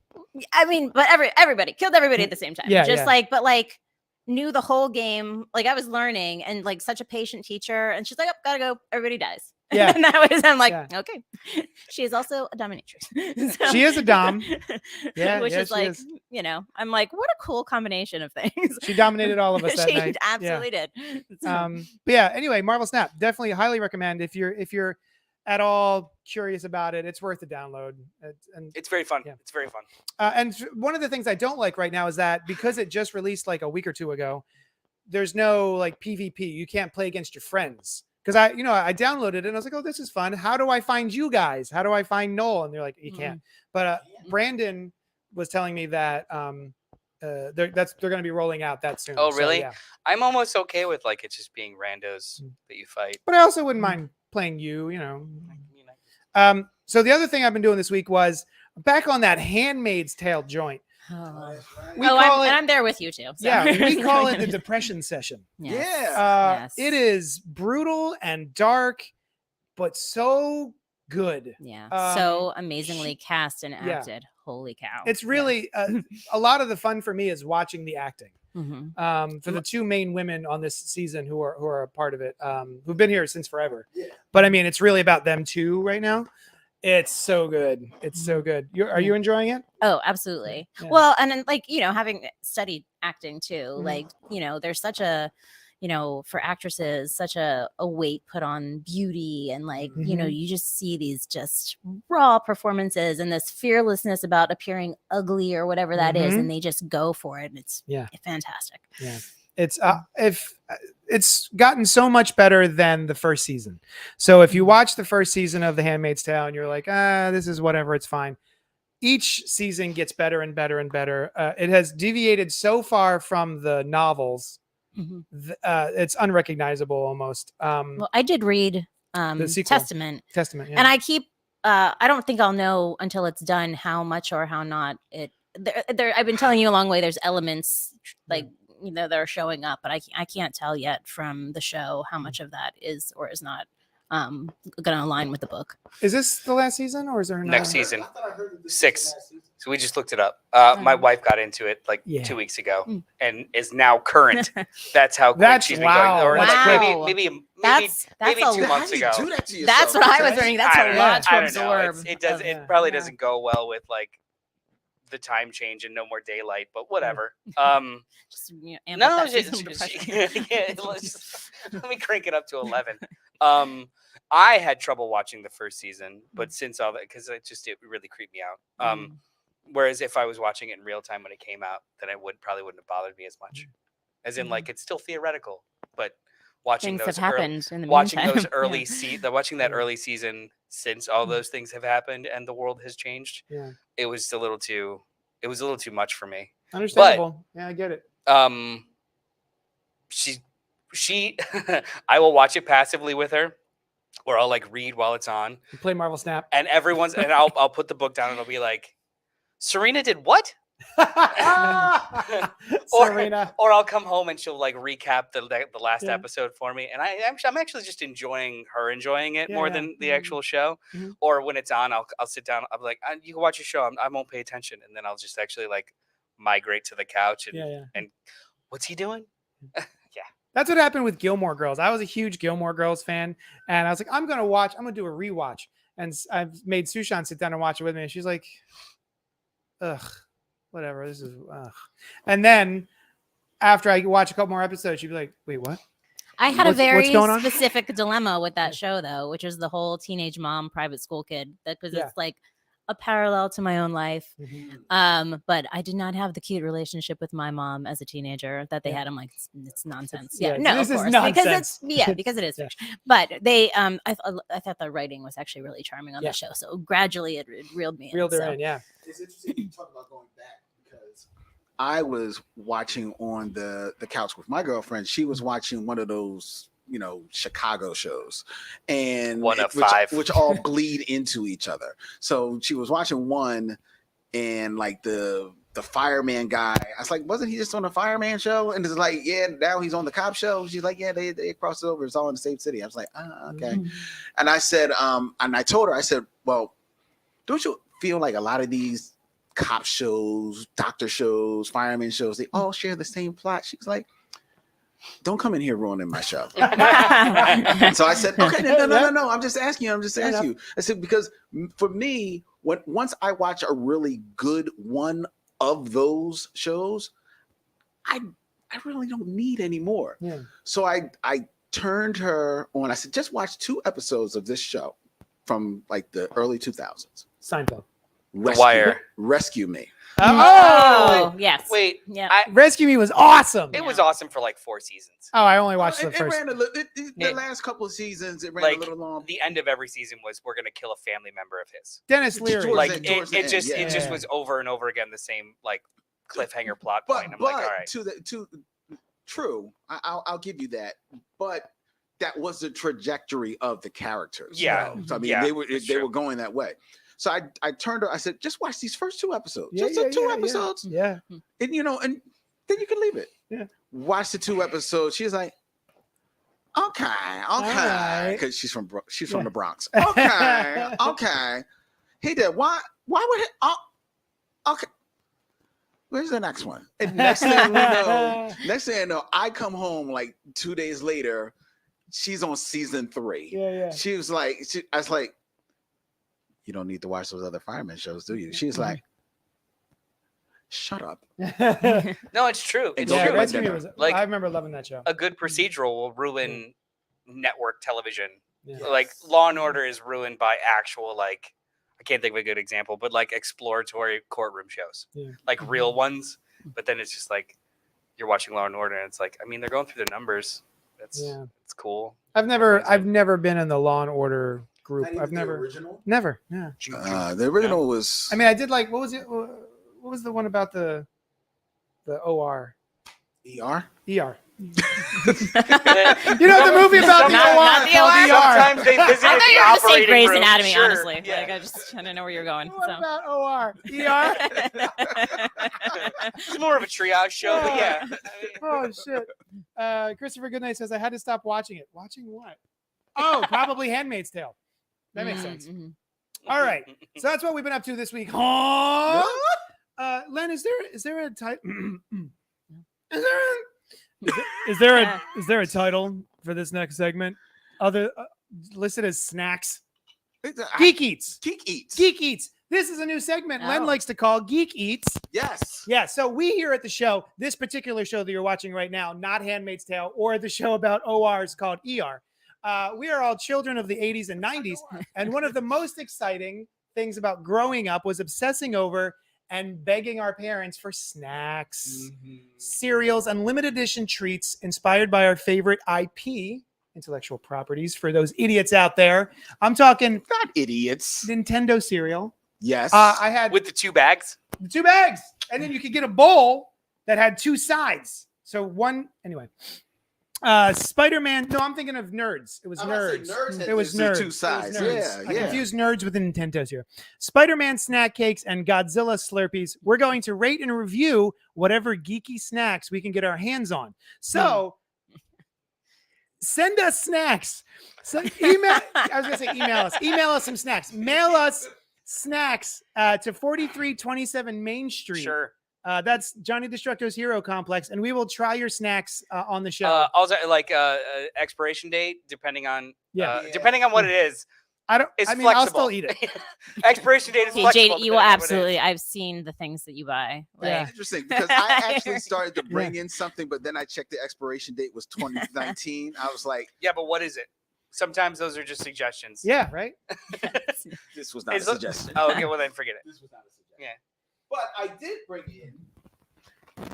I mean, but everybody killed everybody at the same time. Yeah, Just yeah. like knew the whole game. Like I was learning and like such a patient teacher. And she's like, oh, gotta go. Everybody dies. Yeah. And that was, I'm like, Yeah. okay. She is also a dominatrix. She is a dom. Yeah, Which yeah, is she like, is. I'm like, what a cool combination of things. She dominated all of us that She night. absolutely did. But yeah, anyway, Marvel Snap, definitely highly recommend if you're at all curious about it. It's worth a download. It's very fun. Yeah. It's very fun. And one of the things I don't like right now is that because it just released like a week or two ago, there's no like PvP. You can't play against your friends. Because I downloaded it and I was like, oh, this is fun. How do I find you guys? How do I find Noel? And they're like, you can't. But Brandon was telling me that they're going to be rolling out that soon. Oh, So, really? yeah. I'm almost okay with like it just being randos that you fight. But I also wouldn't mind playing you. So the other thing I've been doing this week was back on that Handmaid's Tale joint. We call it, I'm there with you too. So. yeah, we call it the depression session. Yes. Yeah. Yes. It is brutal and dark, but so good. Yeah. So amazingly cast and yeah. acted. Holy cow. It's really a lot of the fun for me is watching the acting. for the two main women on this season who are a part of it, who've been here since forever. But I mean, it's really about them too right now. It's so good. It's so good. Are you enjoying it? Oh, absolutely. Yeah. Well, and then, like, having studied acting too, like, there's such a, for actresses, such a weight put on beauty, and like, you just see these just raw performances and this fearlessness about appearing ugly or whatever that is, and they just go for it. And it's fantastic. Yeah. It's gotten so much better than the first season. So if you watch the first season of The Handmaid's Tale and you're like, this is whatever, it's fine. Each season gets better and better and better. It has deviated so far from the novels. It's unrecognizable almost. Well, I did read the sequel. Testament, yeah. and I keep. I don't think I'll know until it's done how much or how not it. I've been telling you a long way. There's elements like that are showing up, but I can't tell yet from the show how much of that is or is not going to align with the book. Is this the last season, or is there another? Next season, 6. So we just looked it up. My wife got into it like 2 weeks ago and is now current. That's how quick she's been going. Or like maybe 2 months ago. That's what I was learning. That's a lot to absorb. It probably doesn't go well with like the time change and no more daylight, but whatever. Just, let me crank it up to 11. I had trouble watching the first season, but since all that, because it really creeped me out. Whereas if I was watching it in real time when it came out, then it probably wouldn't have bothered me as much. As in, like, it's still theoretical, but watching things those have happened in the watching meantime. those early watching that early season since all those things have happened and the world has changed. It was a little too much for me. Understandable. But, I get it. She I will watch it passively with her, or I'll like read while it's on. You play Marvel Snap. And I'll put the book down and I'll be like, Serena did what? Serena. Or I'll come home and she'll like recap the last episode for me, and I'm actually just enjoying it more than the actual show. Or when it's on, I'll sit down. I'm like, you can watch your show. I won't pay attention, and then I'll just actually like migrate to the couch and what's he doing? That's what happened with Gilmore Girls. I was a huge Gilmore Girls fan, and I was like, I'm gonna do a rewatch, and I've made Sushan sit down and watch it with me, and she's like, ugh, whatever, this is ugh. And then after I watch a couple more episodes, she'd be like, wait, what? I had a very specific dilemma with that show, though, which is the whole teenage mom, private school kid, because it's like a parallel to my own life. But I did not have the cute relationship with my mom as a teenager that they had. I'm like, it's nonsense. This is nonsense. Because it is fiction. But they, I thought the writing was actually really charming on the show. So gradually it reeled me in. Reeled her in, yeah. It's interesting you talk about going back, because I was watching on the couch with my girlfriend. She was watching one of those, Chicago shows, and one of 5, which all bleed into each other. So she was watching one, and like the fireman guy, I was like, wasn't he just on the fireman show? And it's like, now he's on the cop show. She's like, they crossed over. It's all in the same city. I was like, okay. And I said, and I told her, I said, well, don't you feel like a lot of these cop shows, doctor shows, fireman shows, they all share the same plot? She was like, don't come in here ruining my show. So I said, okay, no. I'm just asking you. I said, because for me, once I watch a really good one of those shows, I really don't need any more. So I turned her on. I said, just watch 2 episodes of this show from like the early 2000s. Seinfeld. The Wire. Rescue Me. Oh, yes. Wait. Yeah. Rescue Me was awesome. It was awesome for like 4 seasons. Oh, I only watched the first. The last couple of seasons, it ran like, a little long. The end of every season was, we're going to kill a family member of his. Dennis Leary. Like it just was over and over again the same like cliffhanger plot point. I'm like, all right. True. I'll give you that. But that was the trajectory of the characters. Yeah. So, I mean, they were going that way. So I turned her. I said, just watch these first 2 episodes. Just 2 episodes. Yeah. And and then you can leave it. Yeah. Watch the 2 episodes. She's like, okay, because she's from the Bronx. Okay. He did. Why would he? Okay. Where's the next one? And next thing I know, I come home like 2 days later. She's on season 3. Yeah. She was like, I was like, you don't need to watch those other fireman shows, do you? She was like, shut up. No, it's true. It's Yeah, true. Rescue Me was, Like- I remember loving that show. A good procedural will ruin network television. Yeah. Like Law and Order is ruined by actual, like, I can't think of a good example, but like exploratory courtroom shows, Yeah. like real ones. But then it's just like you're watching Law and Order, and it's like, I mean, they're going through the numbers. It's cool. I've never been in the Law and Order group. I've never. Original. Never. Yeah. The original was. I mean, I did like, what was it? What was the one about the OR? ER. ER. You know the movie about the OR? Not the called OR? ER. Sometimes they visit I the thought you were going to say operating Grey's room. Anatomy, Sure. honestly. Yeah. Like, I didn't know where you're going. What So. about OR? ER? It's more of a triage show, but yeah. Oh shit! Christopher Goodnight says I had to stop watching it. Watching what? Oh, probably ¡Handmaid's Tale. That makes sense. Mhm. All right, so that's what we've been up to this week. Huh? Len, is there a title? Is there a title for this next segment? Other listed as snacks. Geek Eats. Geek Eats. Geek Eats. This is a new segment Len Oh. likes to call Geek Eats. Yes. Yeah, so we here at the show, this particular show that you're watching right now, not *Handmaid's Tale* or the show about ORs called ER. We are all children of the 80s and 90s, and one of the most exciting things about growing up was obsessing over and begging our parents for snacks, cereals, and limited edition treats inspired by our favorite IP, intellectual properties, for those idiots out there. I'm talking Not idiots. Nintendo cereal. Yes. I had With the 2 bags. the 2 bags, and then you could get a bowl that had 2 sides. So one, anyway. Spider-Man. No, I'm thinking of Nerds. It was Nerds. It was the Nerds. 2 It was sides. Nerds. I Yeah. confused Nerds with the Nintendos here. Spider-Man snack cakes and Godzilla Slurpees. We're going to rate and review whatever geeky snacks we can get our hands on. So send us snacks. So email. I was gonna say email us. Email us some snacks. Mail us snacks to 4327 Main Street. Sure. That's Johnny Destructo's Hero Complex, and we will try your snacks on the show. Also, like expiration date, depending on Yeah. depending on what it is. I'll flexible. still eat it. Expiration date is Okay, flexible. Jade, you will depending on what it is. absolutely. I've seen the things that you buy. Yeah. Like, Interesting, because I actually started to bring in something, but then I checked the expiration date was 2019. I was like, Yeah, but what is it? Sometimes those are just suggestions. Yeah, right. this was not a Is it- suggestion. Oh, okay, well then forget it. This was not a suggestion. Yeah. But I did bring in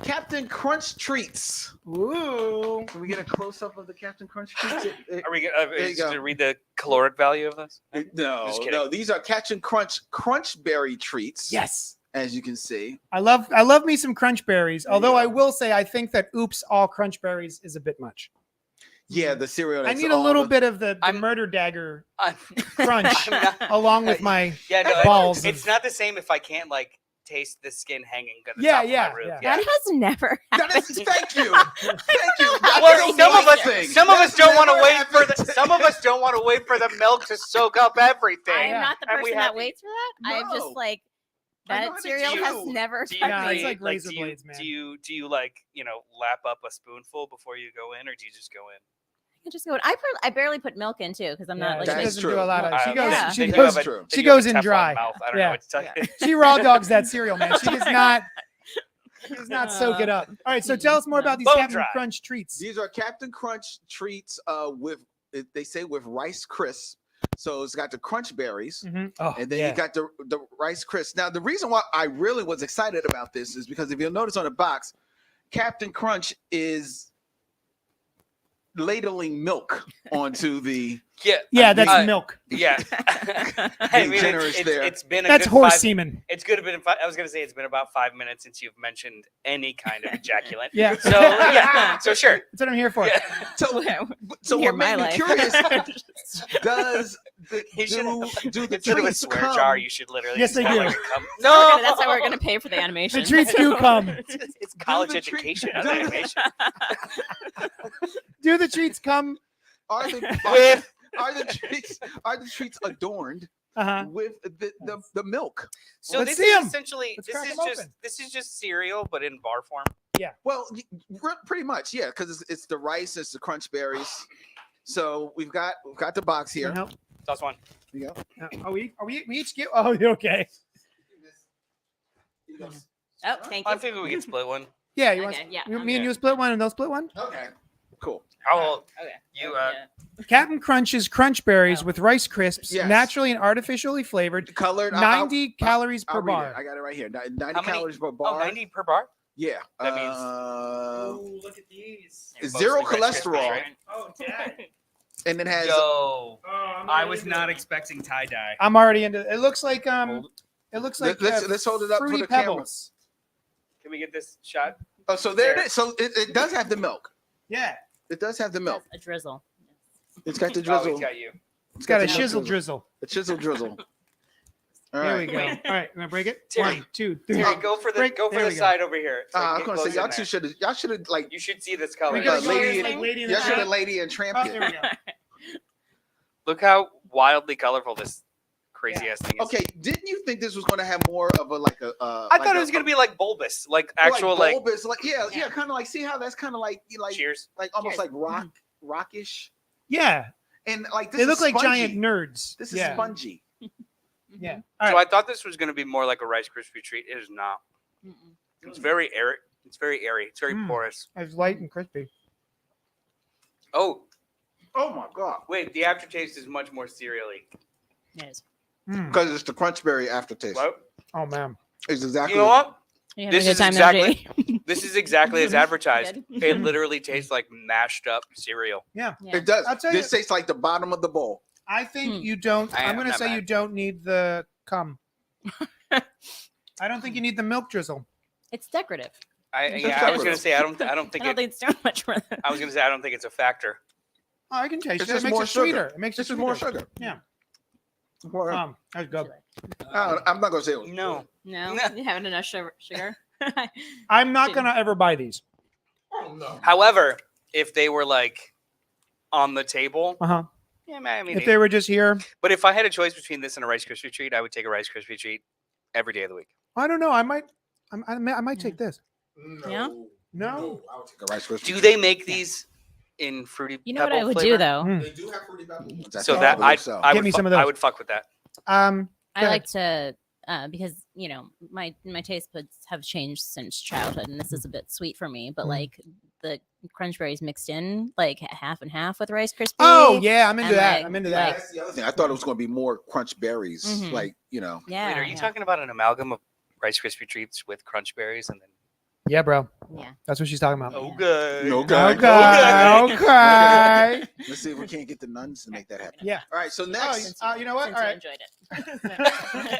Captain Crunch treats. Ooh. Can we get a close up of the Captain Crunch treats? Are we you going go. to read the caloric value of this? No, Just kidding. no. These are Captain Crunch berry treats. Yes. As you can see. I love me some crunch berries. Although I will say I think that oops all crunch berries is a bit much. Yeah, the cereal. I that's need a all little the- bit of the I'm- murder dagger I'm crunch not- along with my yeah, no, balls. it's not the same if I can't like taste the skin hanging at the Yeah, top yeah, of my roof. yeah. that has never That happened. is, thank you. Thank you. Well, That's some of us, amazing. some of us That's don't want to never wait for the. happened. Some of us don't want to wait for the milk to soak up everything. I'm Yeah. not the And we person have that to- waits for that. I'm No. just like I know that how to cereal do. has never. Do you, Yeah, touched it's me. like razor do you, blades, man. Do you like lap up a spoonful before you go in, or do you just go in? I just go. I barely put milk in too because I'm not like she That a is doesn't true. do a lot of. She I- goes. Yeah. She Then you goes. have a- True. then She you have goes a in Teflon dry. Mouth. I don't Yeah. know what to tell you. She raw dogs that cereal, man. She does not. She does not soak it up. All right, so tell us more about these Bone Captain dry. Crunch treats. These are Captain Crunch treats with they say with Rice Crisps. So it's got the crunch berries. Mhm. Oh, And then yeah. you got the Rice Crisps. Now, the reason why I really was excited about this is because if you'll notice on the box, Captain Crunch is ladling milk onto the. Yeah, that's Uh, milk. Yeah. Being generous there. It's been a That's good horse five- semen. It's good. I was gonna say it's been about 5 minutes since you've mentioned any kind of ejaculant. Yeah. So yeah. So sure. That's what I'm here for. Yeah. So Hear what my made me life. curious, does You should do the instead of a treats swear come? jar, you should literally. Yes, just they have, do. like, a cum- No, that's how we're gonna pay for the animation. The treats do come. It's college the treat- education, not do the- animation. Do the treats come? Are the With are the treats adorned with the milk. So Let's this see is 'em. essentially Let's crack 'em open. this is just cereal, but in bar form. Well, pretty much, yeah, because it's the rice, it's the crunch berries. So we've got the box Can I here. help? Toss one. Here you go. We each get. Oh, you okay? Oh, thank I you. figure we can split one. Yeah, you want? Okay, yeah, Me I'm and good. you split one, and they'll split one. Okay, cool. Oh, Okay. you Captain Crunch's Crunch Berries Oh. with Rice Crisps, Yes. naturally and artificially flavored, Colored. 90 calories per I'll read bar. it. I got it right here. 90 How many- calories per bar. 90 per bar. Yeah. That means- Look at these. Zero Mostly Rice Krispies, cholesterol. right? Oh, Dad. And it has. Yo, I'm I already was into not it. expecting tie dye. I'm already into it. It looks like Hold. It looks like Let's hold it up for Fruity the camera. Pebbles. Can we get this shot? Oh, so there it is. So it does have the milk. Yeah, It does have the milk. A drizzle. It's got the Oh, drizzle. it's got you. it's got a the shizzle drizzle. The chisel drizzle. All There right. we go. All right, I'm gonna break it. Terry. 1, 2, 3. Terry, go for the break- go for there the we go. side over here. So I I was can gonna get say close in there. y'all should like You should see this color. We got lady, like Lady in the y'all should have Tramp. Lady and Tramp. Oh, it. there we go. Look how wildly colorful this crazy ass thing is. Okay, didn't you think this was going to have more of a like a? I thought it was gonna be like bulbous, like actual like bulbous, like yeah, kind of like see how that's kind of like cheers. like almost Cheers. like rockish, Yeah, and like this they is look like spongy. giant nerds. This is yeah. spongy. Yeah. All So right. I thought this was gonna be more like a Rice Krispie treat. It is not. It's very airy. It's very airy. It's very Mm. porous. It's light and crispy. Oh, Oh my god! wait, the aftertaste is much more cereally. It is. Mm. Because it's the crunch berry aftertaste. What? Oh man. It's exactly. You know what? You This having a is good time there, exactly- Jay? This is exactly as advertised. Good. It literally tastes like mashed up cereal. Yeah. Yeah. It does. I'll tell This you- tastes like the bottom of the bowl. I think Hmm. you don't. I I'm am gonna not say you mad. don't need the cum. I don't think you need the milk drizzle. It's decorative. I It's was decorative. gonna say I don't I think don't it. think it's too much more than I was gonna say I don't think it's a factor. Oh, I can taste It's it. It just makes more it sweeter. sugar. It makes This it is more sweeter. sugar. Yeah. Well, That's good. I'm not gonna say it. No. No, No. you haven't enough sugar. I'm not gonna ever buy these. However, if they were like on the table, Uh huh. yeah, man, I mean, If they were just here, but if I had a choice between this and a Rice Krispie treat, I would take a Rice Krispie treat every day of the week. I don't know. I might take this. Yeah? No. I would take a Rice Krispie Do treat. they make these in fruity? You know what Pebble I would flavor? do though? Mm. They do have fruity pebbles. That's So what that believe I so. I Get would me fu- some of I those. would fuck with that. I Go like to because you know my taste buds have changed since childhood, and this is a bit sweet for me. But Mm. like the crunch berries mixed in, like half and half with Rice Krispies. Oh yeah, I'm into And, that. like- I'm into like- that. That's the other thing. I thought it was going to be more crunch berries, Mhm. like you know. Yeah. Wait, are you yeah. talking about an amalgam of Rice Krispie treats with crunch berries and then? Yeah, bro. Yeah. That's what she's talking about. Oh. Okay. No Okay. God. Okay. Let's see if we can't get the nuns to make that happen. Yeah. All right. So Oh, next, you know what? Since All you right. enjoyed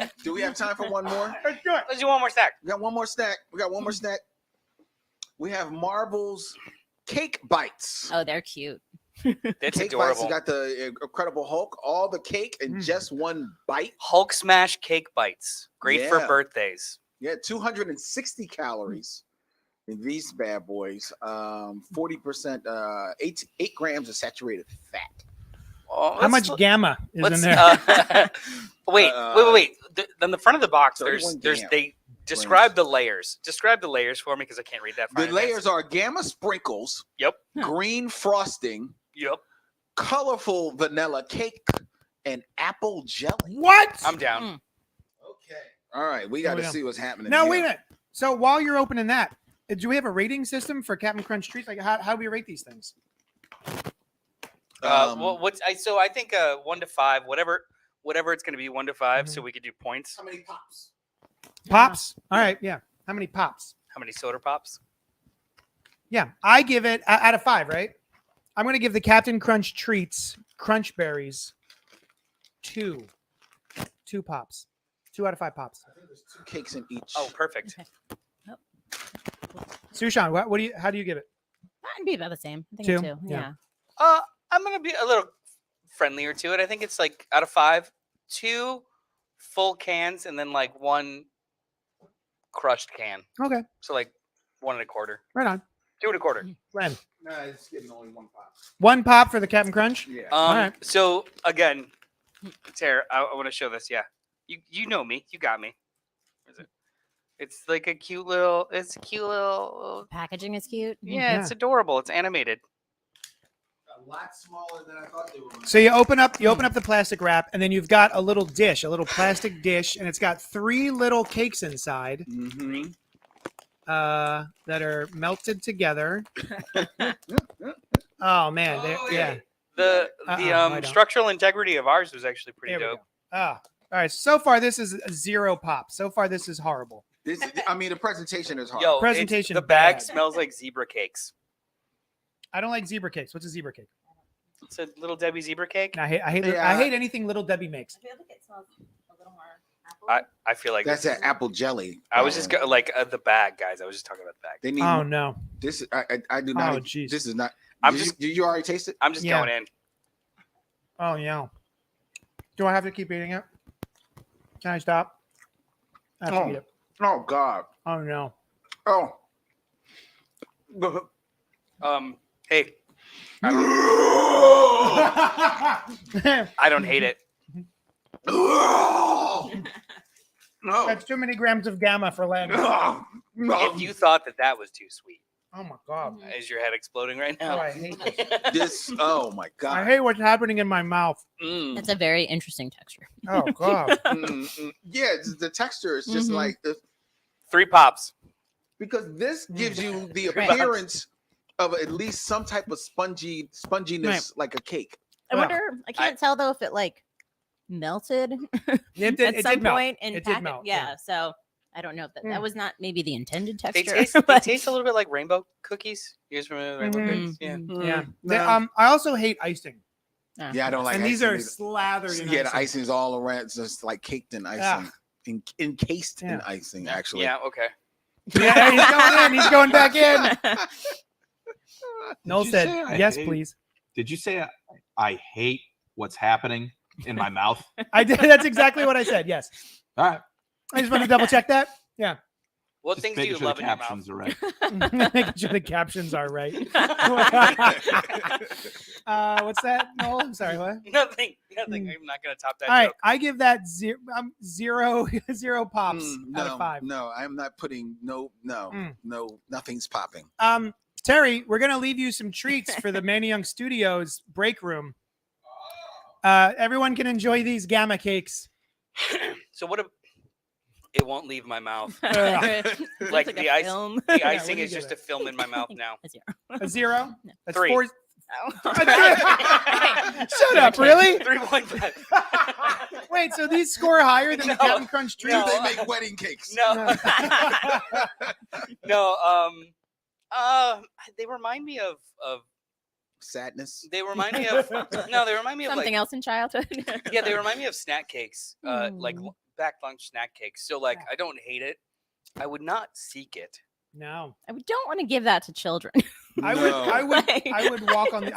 it. do we have time for one more? Let's do it. Let's do one more stack. We got one more snack. We have Marvel's Cake Bites. Oh, they're cute. It's Cake Bites. adorable. You got the Incredible Hulk, all the cake in Mm. just one bite. Hulk smash cake bites. Great for Yeah. birthdays. Yeah, 260 calories in these bad boys. 40%, 8 grams of saturated fat. Oh, How let's- much gamma is in let's, there? wait. On the front of the box, 31 there's grams. they describe the layers. Describe the layers for me because I can't read that. The far. layers are gamma sprinkles, Yep. green frosting, Yep. colorful vanilla cake, and apple jelly. What? I'm down. Mm. Okay. All right, we got to we go. see what's happening. Now here. wait a minute. So while you're opening that, do we have a rating system for Captain Crunch treats? Like how do we rate these things? Well, so I think 1 to 5, whatever it's going to be, 1 to 5, so we could do points. How many pops? Pops? All right, yeah. How many pops? How many soda pops? Yeah, I give it out of 5, right? I'm going to give the Captain Crunch treats Crunch Berries 2 pops. 2 out of 5 pops. I think there's 2 cakes in each. Oh, perfect. Sushan, how do you give it? That'd be about the same. I think 2? too. Yeah. Yeah. I'm going to be a little friendlier to it. I think it's like out of 5, 2 full cans and then like 1 crushed can. Okay, So like 1 1/4, right on. 2 1/4. Len, No, it's getting only 1 pop. 1 pop for the Captain Crunch. Yeah. Alright. So again, Tara, I want to show this. Yeah, you know me. You got me. Where is it? It's like a cute little. It's a cute little. Packaging is cute. Yeah, it's adorable. It's animated. A lot smaller than I thought they were. So you open up the plastic wrap, and then you've got a little dish, a little plastic dish, and it's got 3 little cakes inside that are melted together. Oh man, yeah. The structural integrity of ours was actually pretty dope. All right. So far, this is a 0 pop. So far, this is horrible. The presentation is hard. Yo, Presentation the bag bad. smells like zebra cakes. I don't like zebra cakes. What's a zebra cake? It's a Little Debbie zebra cake. I hate anything Little Debbie makes. I feel like it smells a little more apple. I feel like That's that apple jelly. I was just like the bag, guys. I was just talking about the bag. They need. Oh no. This I do not. Oh jeez. This is not. I'm Did you already taste it? I'm just Yeah. going in. Oh yeah. Do I have to keep eating it? Can I stop? I have to eat it. Oh God. Oh no. Oh. Hey, no. I don't hate it. No. That's too many grams of gamma for Len. No. If you thought that was too sweet, Oh my god. is your head exploding right Oh, now? I hate this. This. Oh my I God. hate what's happening in my mouth. Mm. It's a very interesting texture. Oh god. Yeah, the texture is just Mhm. like 3 pops. because this gives you the Right. appearance of at least some type of sponginess, Right. like a cake. I Well, wonder. I can't tell though if it like melted It at some melt. point in It did packet. melt, Yeah, yeah. So I don't know if that Mm. was not maybe the intended They texture. taste, they but- taste a little bit like rainbow cookies. You guys remember rainbow Mhm. cookies? Yeah. Mhm. Yeah. No. I also hate icing. Yeah, I don't like. And these icing are either. slathered in Yeah, the icing. icing is all around. It's just like caked in icing, encased in Yeah. icing. Actually, Yeah. Okay. Yeah, he's going in. He's going back in. Noel you said, say I "Yes, hate- please." Did you say I hate what's happening in my mouth? I did. That's exactly what I said. Yes. All right. I just want to double check that. Yeah. What Just things do making you sure love the in your mouth? captions are right. Making sure the captions are right. What's that? No, I'm sorry. What? Nothing. Nothing. I'm not gonna top that All right, joke. I give that zero pops out of 5. No, I'm not putting Mm. nothing's popping. Terry, we're gonna leave you some treats for the Manny Young Studios break room. Everyone can enjoy these gamma cakes. So what? It won't leave my mouth. It looks Like a the ice- film. The what icing do you is give just it? a film in my mouth now. A 0. A 0? No. That's 3. 4. Oh. Shut up! Really? 3.5. Wait, so these score higher than the No. Captain Crunch treats? No. They make wedding cakes. No. No. They remind me of. Sadness. They remind me of. No, they remind me of Something like. else in childhood. Yeah, they remind me of snack cakes. Like Mm. back lunch snack cakes. So like, Yeah. I don't hate it. I would not seek it. No. I don't want to give that to children. I would walk on the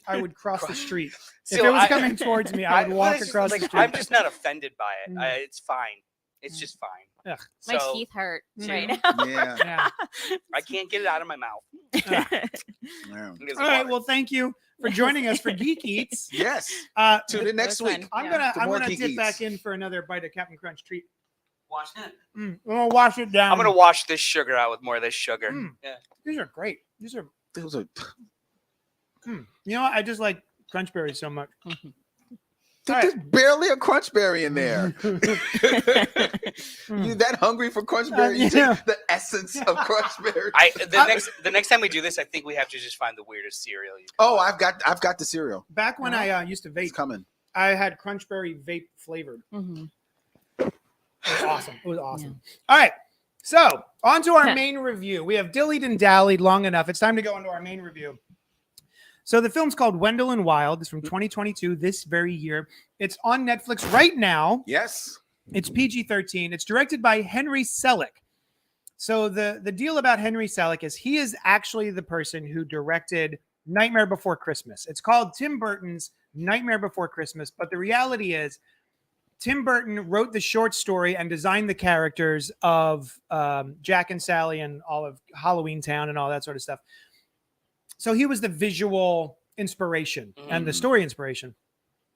I would cross the street. If So it was I- coming towards me, I would but walk it's just, across like, the street. I'm just not offended by it. Mm. It's fine. It's just fine. Ugh. My So teeth hurt Mm. right now. Yeah. Yeah. I can't get it out of my mouth. yeah. It is All right. water. Well, thank you for joining us for Geek Eats. Yes. Uh, Tune in next was week. fun. I'm Yeah. gonna For I'm more gonna Geek dip Eats. back in for another bite of Captain Crunch treat. Watch it. I'm gonna wash it down. I'm gonna wash this sugar out with more of this sugar. Mm. Yeah. These are great. These are. Those are. You know, what? I just like crunch berries so much. There's barely a crunch berry in there. Mm. You that hungry for crunch berry? You yeah. take the essence of crunch berry. The next time we do this, I think we have to just find the weirdest cereal. You Oh, I've got the cereal. Back when I used to It's vape, coming. I had crunch berry vape flavored. Mhm. It was awesome. It was awesome. All right. So on to our main review. We have dillied and dallied long enough. It's time to go into our main review. So the film's called Wendell Wild. It's from 2022, this very year. It's on Netflix right now. Yes. It's PG-13. It's directed by Henry Selick. So the deal about Henry Selick is he is actually the person who directed Nightmare Before Christmas. It's called Tim Burton's Nightmare Before Christmas, but the reality is Tim Burton wrote the short story and designed the characters of Jack and Sally and all of Halloween Town and all that sort of stuff. So he was the visual inspiration and the story inspiration.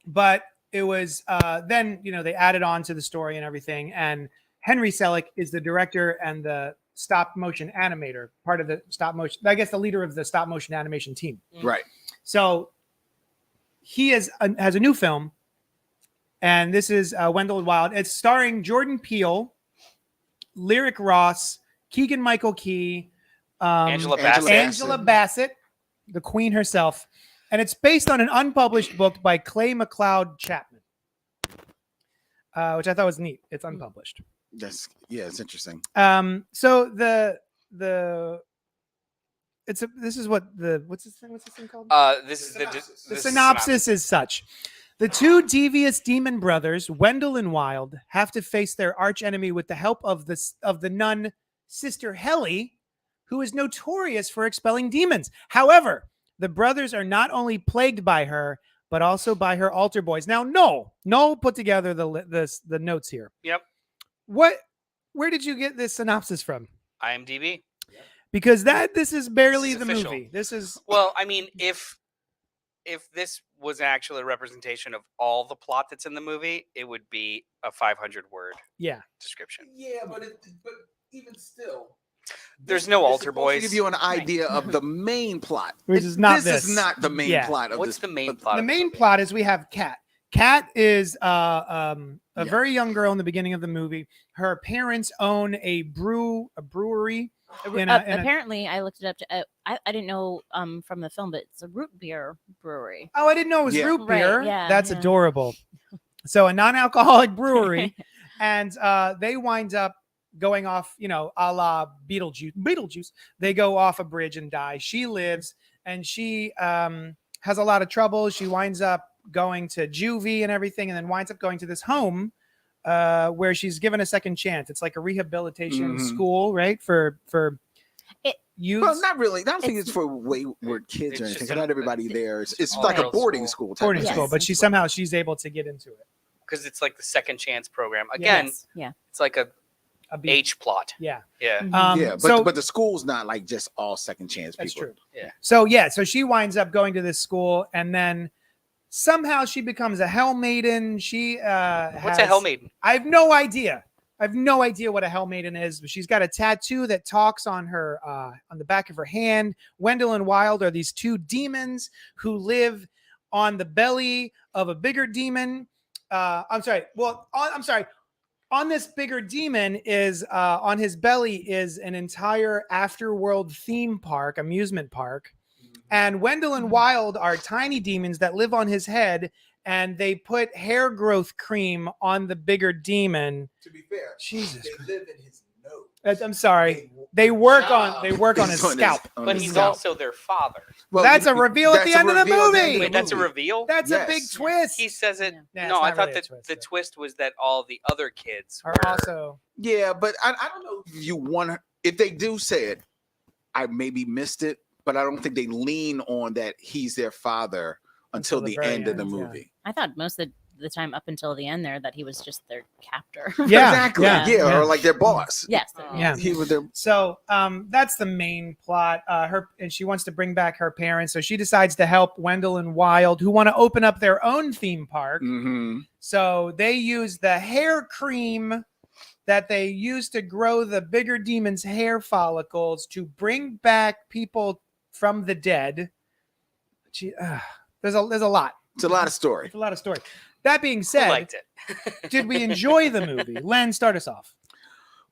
But it was then they added on to the story and everything, and Henry Selick is the director and the stop motion animator, part of the stop motion, I guess the leader of the stop motion animation team. Right. So he has a new film, and this is Wendell Wild. It's starring Jordan Peele, Lyric Ross, Keegan-Michael Key, Angela Bassett, the queen herself. And it's based on an unpublished book by Clay McLeod Chapman, which I thought was neat. It's unpublished. It's interesting. So what's this thing called? The synopsis is such. The two devious demon brothers, Wendell and Wild, have to face their archenemy with the help of the nun Sister Helly, who is notorious for expelling demons. However, the brothers are not only plagued by her, but also by her altar boys. Now, Noel put together the notes here. Yep. Where did you get this synopsis from? IMDb. Because this is barely the official. movie. This is Well, I mean, if this was actually a representation of all the plot that's in the movie, it would be a 500-word description. Yeah, but even still, there's no altar boys. To give you an idea of the main plot, which is not this is not the main plot. What's the main plot? The main plot is we have Kat. Kat is a very young girl in the beginning of the movie. Her parents own a brewery. Apparently, I looked it up. I didn't know from the film, but it's a root beer brewery. Oh, I didn't know it was root beer. Right, yeah, That's adorable. So a non-alcoholic brewery, and they wind up going off, a la Beetlejuice. They go off a bridge and die. She lives, and she has a lot of trouble. She winds up going to juvie and everything, and then winds up going to this home where she's given a second chance. It's like a rehabilitation school, right? For youth. Well, not really. I don't think it's for wayward kids or anything. Not everybody there. It's like a boarding school. Boarding school, but she's able to get into it because it's like the second chance program. Again, it's like a H plot. Yeah. But the school's not like just all second chance people. That's true. Yeah. So she winds up going to this school, and then somehow she becomes a Hell Maiden. What's a Hell Maiden? I have no idea. What a Hell Maiden is, but she's got a tattoo that talks on her on the back of her hand. Wendell and Wild are these two demons who live on the belly of a bigger demon. I'm sorry. On this bigger demon is on his belly is an entire afterworld theme park, amusement park. And Wendell and Wild are tiny demons that live on his head, and they put hair growth cream on the bigger demon. To be fair, Jesus, they live in his nose. I'm sorry. They work on his scalp. But he's also their father. Well, that's a reveal at the end of the movie. Wait, that's a reveal? That's a big twist. He says it. Yeah, no, I thought that the twist was that all the other kids are also. Yeah, but I don't know if they do say it, I maybe missed it, but I don't think they lean on that he's their father until the end of the movie. I thought most of the time up until the end there that he was just their captor. Yeah, exactly. Yeah, or like their boss. Yes. He was their. So that's the main plot. And she wants to bring back her parents, so she decides to help Wendell and Wild, who want to open up their own theme park. Mm-hmm. So they use the hair cream that they use to grow the bigger demon's hair follicles to bring back people from the dead. There's a lot. It's a lot of story. It's a lot of story. That being said, I liked it. did we enjoy the movie? Len, start us off.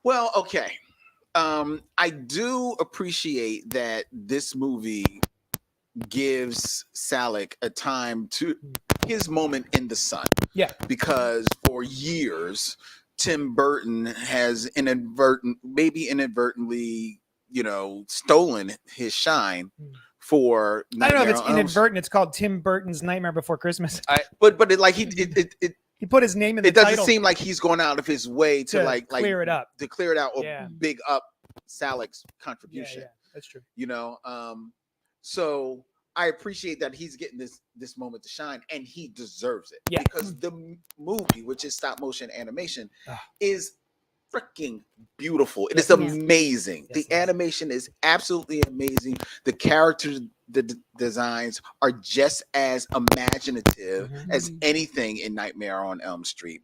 Well, okay. I do appreciate that this movie gives Selick a time to his moment in the sun. Yeah. Because for years, Tim Burton has inadvertently, stolen his shine for I don't know if it's inadvertent. It's called Tim Burton's Nightmare Before Christmas. But he put his name in the title. It doesn't title seem like he's going out of his way to like clear it up. To clear it out or big up Selick's contribution. Yeah, that's true. So I appreciate that he's getting this moment to shine, and he deserves it. Yeah. Because the movie, which is stop motion animation, is freaking beautiful. It is amazing. Yes, the animation is absolutely amazing. The character designs are just as imaginative as anything in Nightmare on Elm Street.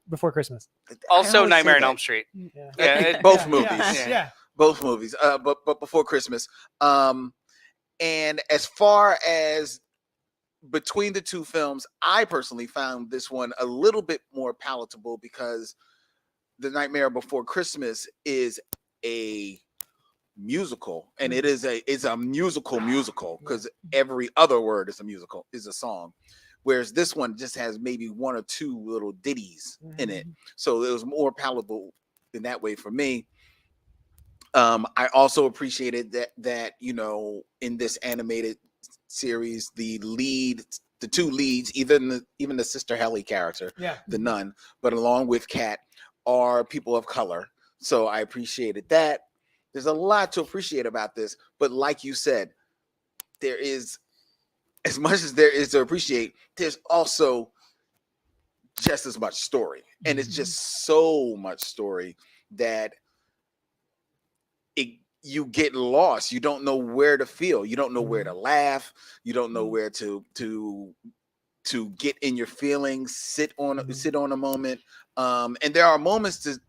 Before Christmas. Also, Nightmare on Elm Street. Yeah. Both movies. Yeah. Both movies. But before Christmas. And as far as between the two films, I personally found this one a little bit more palatable because The Nightmare Before Christmas is a musical, and it's a musical because every other word is a song, whereas this one just has maybe one or two little ditties in it, so it was more palatable in that way for me. I also appreciated that in this animated series, the two leads, even the Sister Helly character, the nun, but along with Kat, are people of color. So I appreciated that. There's a lot to appreciate about this, but like you said, there is, as much as there is to appreciate, there's also just as much story, and it's just so much story that you get lost. You don't know where to feel. You don't know where to laugh. You don't know where to get in your feelings. Sit on a moment. And there are moments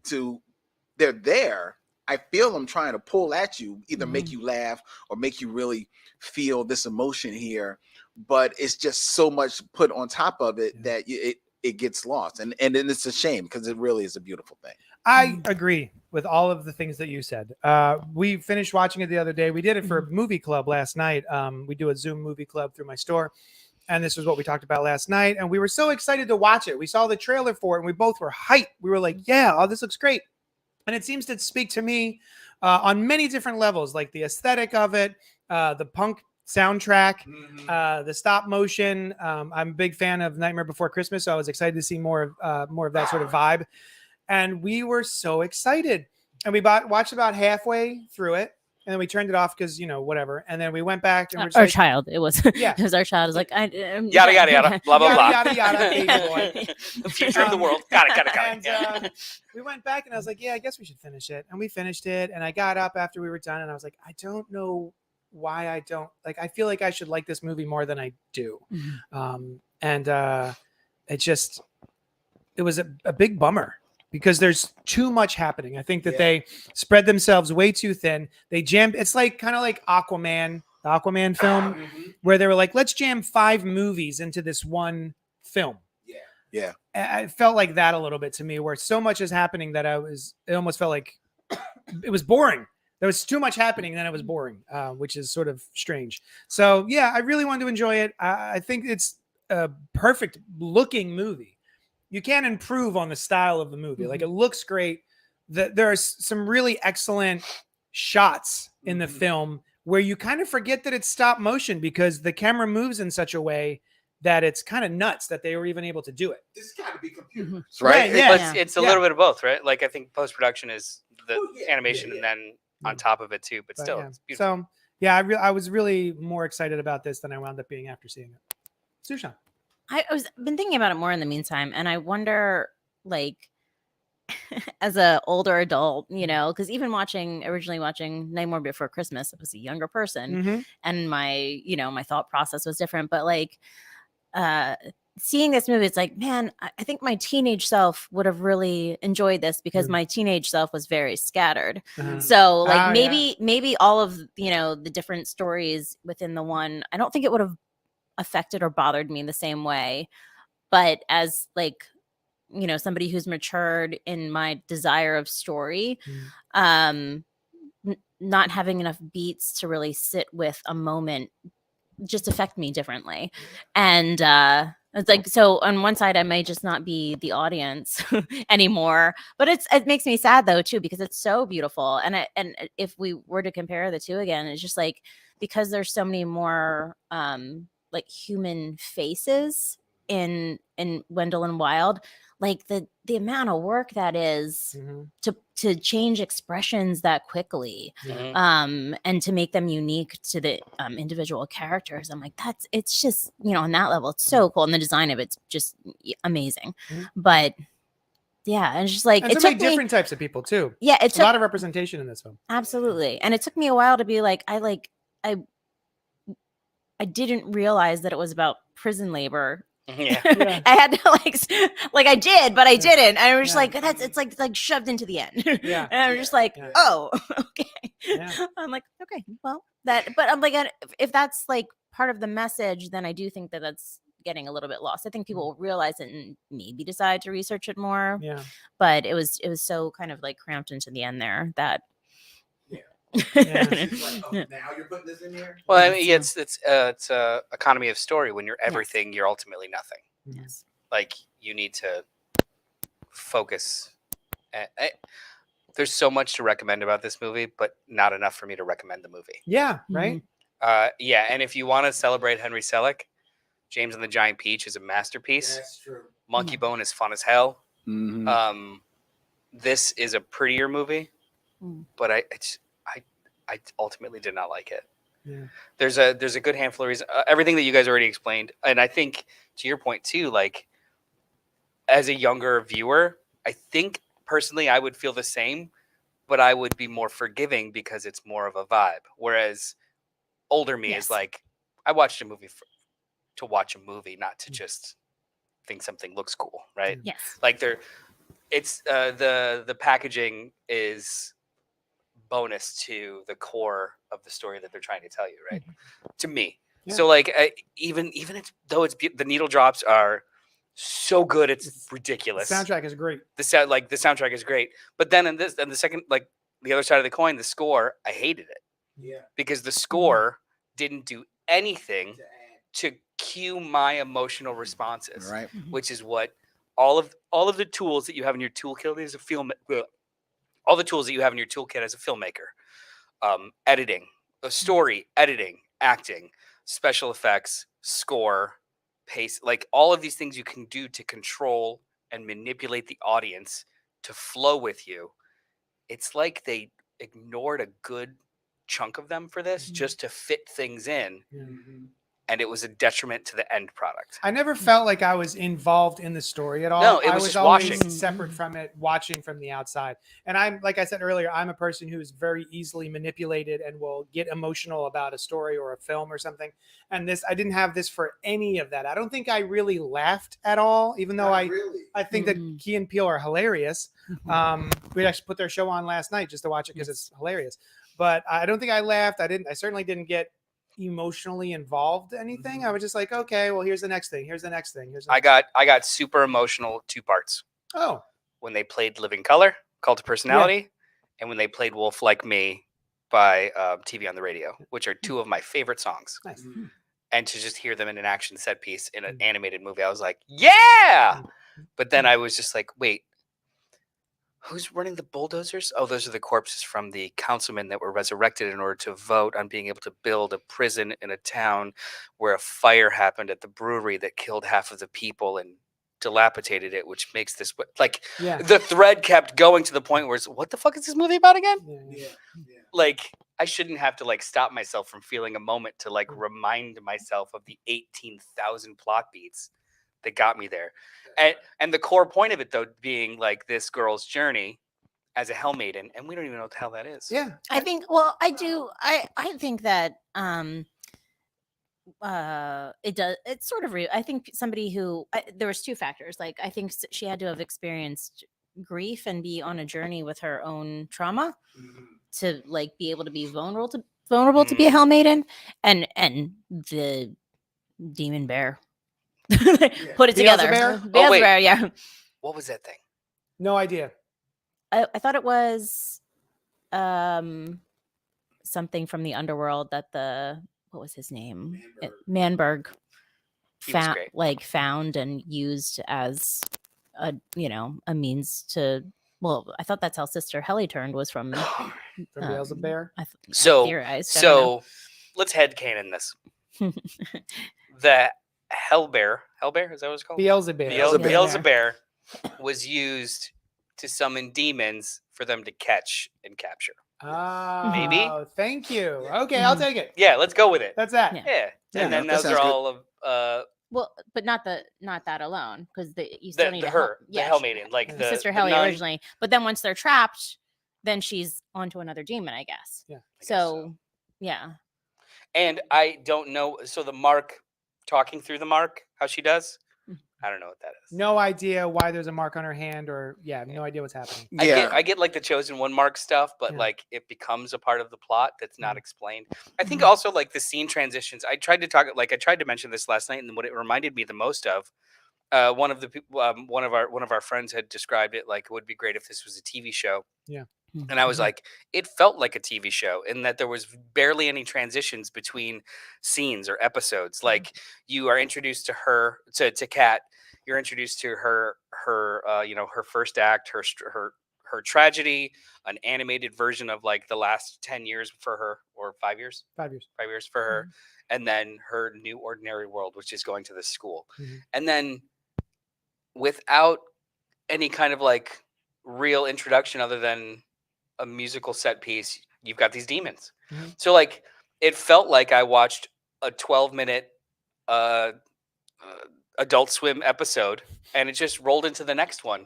they're there. I feel them trying to pull at you, either make you laugh or make you really feel this emotion here. But it's just so much put on top of it that it gets lost. And then it's a shame because it really is a beautiful thing. I agree with all of the things that you said. We finished watching it the other day. We did it for movie club last night. We do a Zoom movie club through my store. And this was what we talked about last night. And we were so excited to watch it. We saw the trailer for it and we both were hyped. We were like, yeah, this looks great. And it seems to speak to me on many different levels, like the aesthetic of it, the punk soundtrack, the stop motion. I'm a big fan of Nightmare Before Christmas, so I was excited to see more of that sort of vibe. And we were so excited. And we watched about halfway through it. And then we turned it off because, whatever. And then we went back. And our child. It was our child. It was like, yada, yada, yada, blah, blah, blah. Yada, yada, baby boy. The future of the world. Got it. And we went back and I was like, yeah, I guess we should finish it. And we finished it. And I got up after we were done and I was like, I don't know why I don't. Like, I feel like I should like this movie more than I do. It was a big bummer. Because there's too much happening. I think that they spread themselves way too thin. They jammed. It's like kind of like Aquaman, the Aquaman film, where they were like, let's jam 5 movies into this one film. Yeah. I felt like that a little bit to me, where so much is happening that it almost felt like it was boring. There was too much happening, and then it was boring, which is sort of strange. So yeah, I really wanted to enjoy it. I think it's a perfect looking movie. You can't improve on the style of the movie. Like, it looks great. There are some really excellent shots in the film where you kind of forget that it's stop motion because the camera moves in such a way that it's kind of nuts that they were even able to do it. This has got to be computer, right? Yeah. It's a little bit of both, right? Like, I think post-production is the animation and then on top of it too, but still, it's beautiful. So yeah, I was really more excited about this than I wound up being after seeing it. Sushan. I've been thinking about it more in the meantime, and I wonder, like, as a older adult, because even originally watching Nightmare Before Christmas, I was a younger person, and my thought process was different. But like, seeing this movie, it's like, man, I think my teenage self would have really enjoyed this because my teenage self was very scattered. So like, maybe all of the different stories within the one, I don't think it would have affected or bothered me in the same way, but as like somebody who's matured in my desire of story, not having enough beats to really sit with a moment just affect me differently. And it's like, so on one side I may just not be the audience anymore, but it makes me sad though too, because it's so beautiful. And if we were to compare the two again, it's just like, because there's so many more like human faces in Wendell Wild, like the amount of work that is to change expressions that quickly, and to make them unique to the individual characters. I'm like, it's just, on that level, it's so cool. And the design of it's just amazing. But yeah, and it's just like, and it so took many different types of people too. Yeah, it's a lot of representation in this film. Absolutely. And it took me a while to be like, I didn't realize that it was about prison labor. Yeah. Yeah. I had to like I did, but I didn't. I was just Yeah. like, it's like shoved into the end. Yeah. And I'm just like, Yeah. oh, okay. Yeah. I'm like, okay, well, but I'm like, if that's like part of the message, then I do think that that's getting a little bit lost. I think people will realize it and maybe decide to research it more. Yeah. But it was so kind of like cramped into the end there that. Now you're putting this in here. Well, I mean, it's economy of story. When you're everything, you're ultimately nothing. Yes. Like you need to focus. There's so much to recommend about this movie, but not enough for me to recommend the movie. Yeah. Right. Yeah, and if you want to celebrate Henry Selick, James and the Giant Peach is a masterpiece. That's true. Monkey Bone is fun as hell. Mm-hmm. This is a prettier movie, Mm. but I ultimately did not like it. Yeah. There's a good handful of reasons. Everything that you guys already explained, and I think to your point too, like as a younger viewer, I think personally I would feel the same, but I would be more forgiving because it's more of a vibe. Whereas older me is like, I watched a movie to watch a movie, not to just think something looks cool, right? Yes. Like it's the packaging is bonus to the core of the story that they're trying to tell you, right? To me. Yeah. So like even though the needle drops are so good, it's ridiculous. The soundtrack is great. The soundtrack is great, but then the second, like the other side of the coin, the score, I hated it. Yeah. Because the score didn't do anything to cue my emotional responses, Right. which is what all of the tools that you have in your toolkit as a all the tools that you have in your toolkit as a filmmaker, editing, a story, editing, acting, special effects, score, pace, like all of these things you can do to control and manipulate the audience to flow with you. It's like they ignored a good chunk of them for this just to fit things in. Mm-hmm. And it was a detriment to the end product. I never felt like I was involved in the story at all. No, it I was was just always watching. separate from it, watching from the outside. And I'm, like I said earlier, I'm a person who's very easily manipulated and will get emotional about a story or a film or something. And this, I didn't have this for any of that. I don't think I really laughed at all, even though I think that Key and Peele are hilarious. We actually put their show on last night just to watch it because it's hilarious. But I don't think I laughed. I certainly didn't get emotionally involved anything. I was just like, okay, well, here's the next thing. Here's the next thing. I got super emotional 2 parts. Oh, when they played Living Color, Cult of Personality, and when they played Wolf Like Me by TV on the Radio, which are 2 of my favorite songs. nice. And to just hear them in an action set piece in an animated movie, I was like, yeah. But then I was just like, wait, who's running the bulldozers? Oh, those are the corpses from the councilmen that were resurrected in order to vote on being able to build a prison in a town where a fire happened at the brewery that killed half of the people and dilapidated it, which makes this like the thread kept going to the point where it's, what the fuck is this movie about again? Like I shouldn't have to like stop myself from feeling a moment to like remind myself of the 18,000 plot beats that got me there. And the core point of it though being like this girl's journey as a Hell Maiden, and we don't even know what the hell that is. Yeah. I think I think that it does, it's sort of I think somebody who there was 2 factors. Like I think she had to have experienced grief and be on a journey with her own trauma to like be able to be vulnerable to be a Hell Maiden, and the demon bear put it together. Beelzebub? Yeah. What was that thing? No idea. I thought it was something from the underworld that what was his name? Manberg found and used as a means to, well, I thought that's how Sister Helly turned, was from Beelzebub. So let's headcanon this. The Hell Bear, is that what it's called? Beelzebub. Beelzebub was used to summon demons for them to catch and capture. Maybe. Thank you. Okay, I'll take it. Yeah, let's go with it. That's that. Yeah. And then those are all of well, but not that alone, because you still need the Hell Maiden, like the Sister Helly originally. But then once they're trapped, then she's onto another demon, I guess. Yeah. So, yeah. And I don't know. So the mark, talking through the mark, how she does, I don't know what that is. No idea why there's a mark on her hand, or no idea what's happening. I get like the Chosen One mark stuff, but like it becomes a part of the plot that's not explained. I think also like the scene transitions. I tried to mention this last night, and what it reminded me the most of. One of the people, one of our friends had described it like it would be great if this was a TV show. Yeah. And I was like, it felt like a TV show in that there was barely any transitions between scenes or episodes. Like you are introduced to her, to Kat. You're introduced to her her first act, her tragedy, an animated version of like the last 10 years for her, or 5 years. 5 years. 5 years for her, and then her new ordinary world, which is going to this school, Mhm. and then without any kind of like real introduction other than a musical set piece, you've got these demons. Mhm. So like it felt like I watched a 12-minute Adult Swim episode, and it just rolled into the next one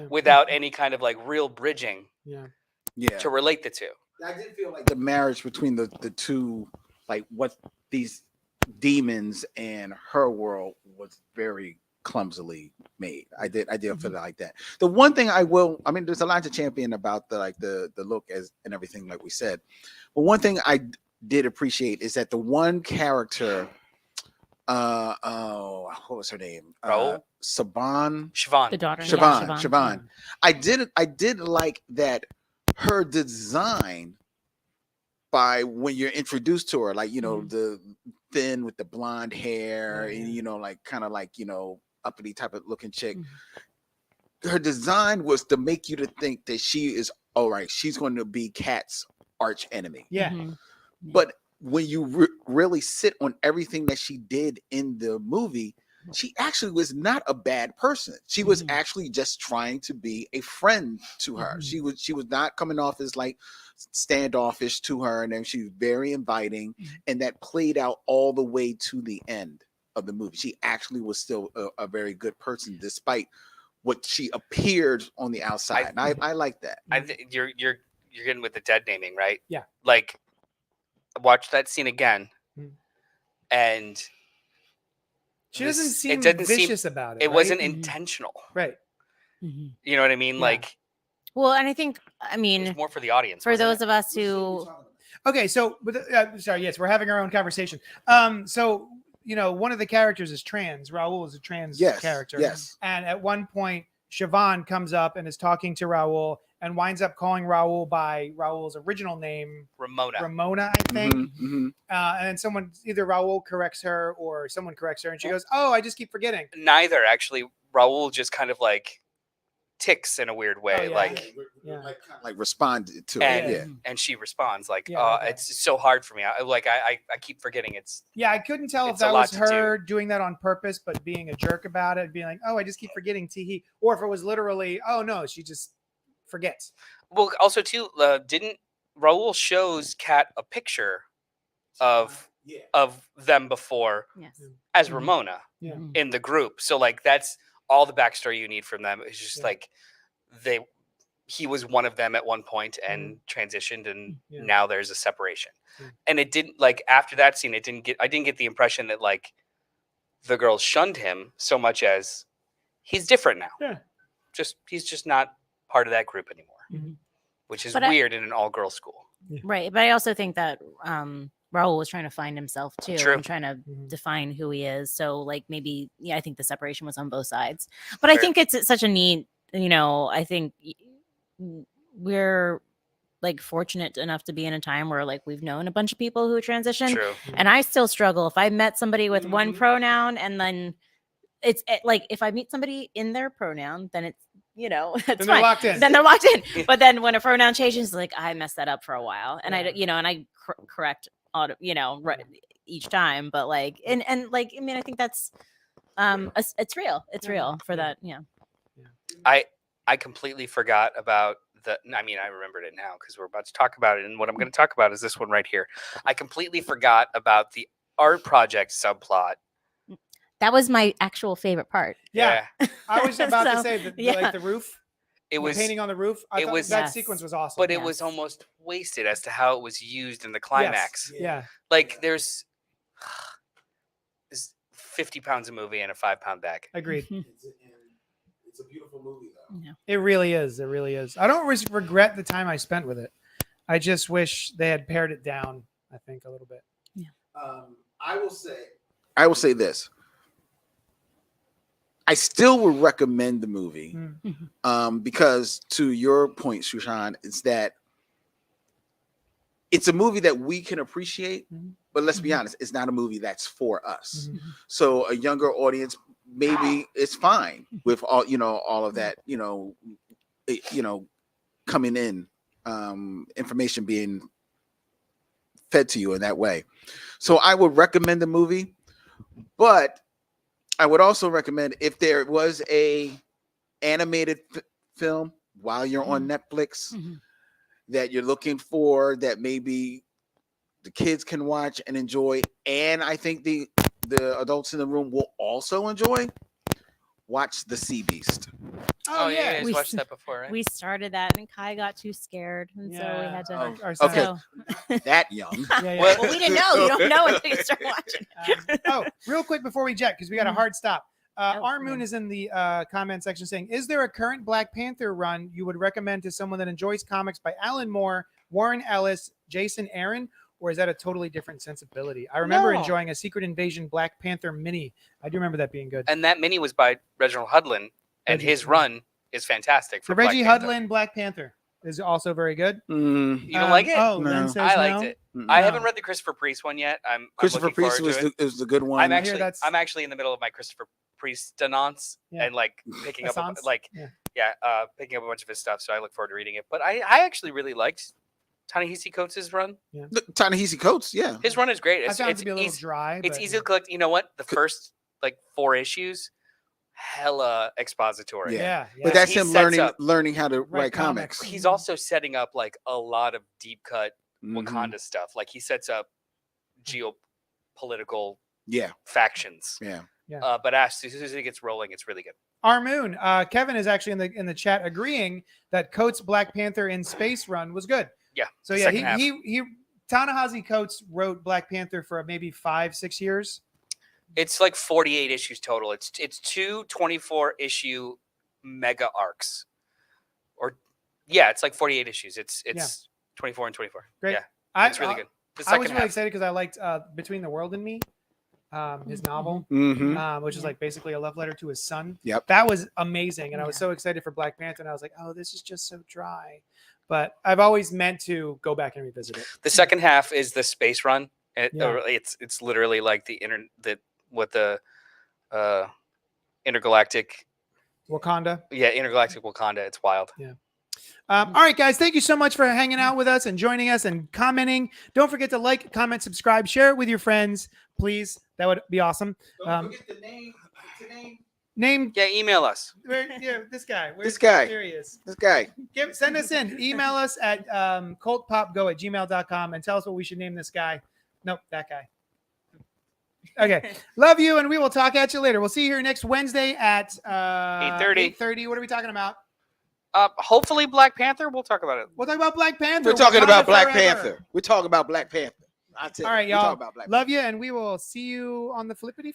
without any kind of like real bridging to relate the two. I did feel like the marriage between the two, like what these demons and her world, was very clumsily made. I did feel like that. The one thing I mean, there's a lot to champion about the look and everything, like we said. But one thing I did appreciate is that the one character, what was her name? Siobhan. The daughter. Siobhan. I did like that her design by when you're introduced to her, like, the thin with the blonde hair, and like kind of like, uppity type of looking chick. Her design was to make you to think that she is all right. She's going to be Kat's arch enemy. But when you really sit on everything that she did in the movie, she actually was not a bad person. She was actually just trying to be a friend to her. She was not coming off as like standoffish to her, and then she was very inviting, and that played out all the way to the end of the movie. She actually was still a very good person, despite what she appeared on the outside. And I like that. You're getting with the dead naming, right? Yeah. Like, watch that scene again, and she doesn't seem vicious about it. It wasn't intentional, right? You know what I mean? Like, well, and I think, I mean, it's more for the audience. For those of us who, okay, so sorry, yes, we're having our own conversation. So one of the characters is trans. Raul is a trans character. Yes. And at one point, Siobhan comes up and is talking to Raul and winds up calling Raul by Raul's original name, Ramona, I think. And then either Raul corrects her or someone corrects her, and she goes, "Oh, I just keep forgetting." Neither, actually. Raul just kind of like ticks in a weird way, like responded to it. And she responds like, it's so hard for me. I keep forgetting it's. Yeah, I couldn't tell if that was her doing that on purpose, but being a jerk about it, being like, "Oh, I just keep forgetting Teehee," or if it was literally, "Oh no, she just forgets." Well, also too, didn't Raul shows Kat a picture of them before as Ramona in the group? So like that's all the backstory you need from them. It's just like he was one of them at one point and transitioned, and now there's a separation. And it didn't, like, after that scene, I didn't get the impression that like the girls shunned him so much as he's different now. He's just not part of that group anymore, which is weird in an all-girls school. Right. But I also think that Raul was trying to find himself too. True. And trying to define who he is. So like maybe, I think the separation was on both sides. But I think it's such a neat, I think we're like fortunate enough to be in a time where like we've known a bunch of people who transition. True. And I still struggle if I met somebody with one pronoun, and then it's like if I meet somebody in their pronoun, then it's that's then fine. They're locked in. Then they're locked in. But then when a pronoun changes, like I messed that up for a while, and I correct each time. But like and like I mean I think that's it's real. It's real for that. Yeah. I completely forgot about I remembered it now because we're about to talk about it, and what I'm going to talk about is this one right here. I completely forgot about the art project subplot. That was my actual favorite part. Yeah. I was about to say like the roof. It was, painting on the roof. I it thought was- that Yes. sequence was awesome. but it Yes. was almost wasted as to how it was used in the climax. Yes. Yeah. Like there's 50 pounds of movie in a 5-pound bag. Agreed. It's a beautiful movie, though. It really is. It really is. I don't regret the time I spent with it. I just wish they had pared it down, I think, a little bit. I will say this. I still would recommend the movie because, to your point, Shushan, it's that it's a movie that we can appreciate, but let's be honest, it's not a movie that's for us. So a younger audience, maybe it's fine with all of that, coming in, information being fed to you in that way. So I would recommend the movie, but I would also recommend if there was a animated film while you're on Netflix that you're looking for that maybe the kids can watch and enjoy, and I think the adults in the room will also enjoy. Watch The Sea Beast. Oh yeah, you guys We watched s- that before, right? We started that, and Kai got too scared, and so we had to. Our Okay. son. So, That young. Yeah. Well, well, we didn't know. You don't know until you start watching. Real quick before we jet, because we got a hard stop. Oh, Our Moon yeah. is in the comment section saying, "Is there a current Black Panther run you would recommend to someone that enjoys comics by Alan Moore, Warren Ellis, Jason Aaron, or is that a totally different sensibility?" I remember No. enjoying a Secret Invasion Black Panther mini. I do remember that being good. And that mini was by Reginald Hudlin, and Reggie- his run is fantastic. The For Black Reggie Panther. Hudlin Black Panther is also very good. You don't like it? Oh, No. Len says I liked no. it. I No. haven't read the Christopher Priest one yet. I'm Christopher looking Priest forward to it. was the good one. I'm hear actually that's- I'm actually in the middle of my Christopher Priest denance Yeah. and like picking up Assance? picking up a bunch of his stuff. So I look forward to reading it. But I actually really liked Ta-Nehisi Coates' run. Ta-Nehisi Coates, yeah. His run is great. I It's found it to be a little easy, dry. it's but, easy to collect. You know what? The first like 4 issues, hella expository. Yeah. But that's He him sets up- learning how to Write write comics. comics. He's also setting up like a lot of deep cut Mhm. Wakanda stuff. Like he sets up geopolitical Yeah, factions. yeah. But as soon as it gets rolling, it's really good. Our Moon. Kevin is actually in the chat agreeing that Coates' Black Panther in Space run was good. Yeah. So the yeah, second half. he Ta-Nehisi Coates wrote Black Panther for maybe 5-6 years. It's like 48 issues total. It's 2 24-issue mega arcs. Or yeah, it's like 48 issues. It's 24 and 24. Great. Yeah, it's really good. The I was second really half. excited because I liked Between the World and Me, his novel, Mm-hmm. which is like basically a love letter to his son. Yep. That was amazing, and I was so excited for Black Panther, and I was like, oh, this is just so dry. But I've always meant to go back and revisit it. The second half is the space run. Yeah. It's literally like the intergalactic Wakanda. intergalactic Wakanda. It's wild. All right, guys, thank you so much for hanging out with us and joining us and commenting. Don't forget to like, comment, subscribe, share it with your friends, please. That would be awesome. Don't forget the Name Yeah, email us. this guy. This guy. Here he is. This guy. Send us in. Email us at cultpopgo@gmail.com and tell us what we should name this guy. Nope, that guy. Okay. Love you, and we will talk at you later. We'll see you here next Wednesday at 8:30. 8:30. What are we talking about? Hopefully Black Panther. We'll talk about it. We'll talk about Black Panther. We're talking Wakanda about Black forever. Panther. We're talking about Black Panther. I tell you, All right, we're talking y'all. about Black Love you, and we will see you on the flippity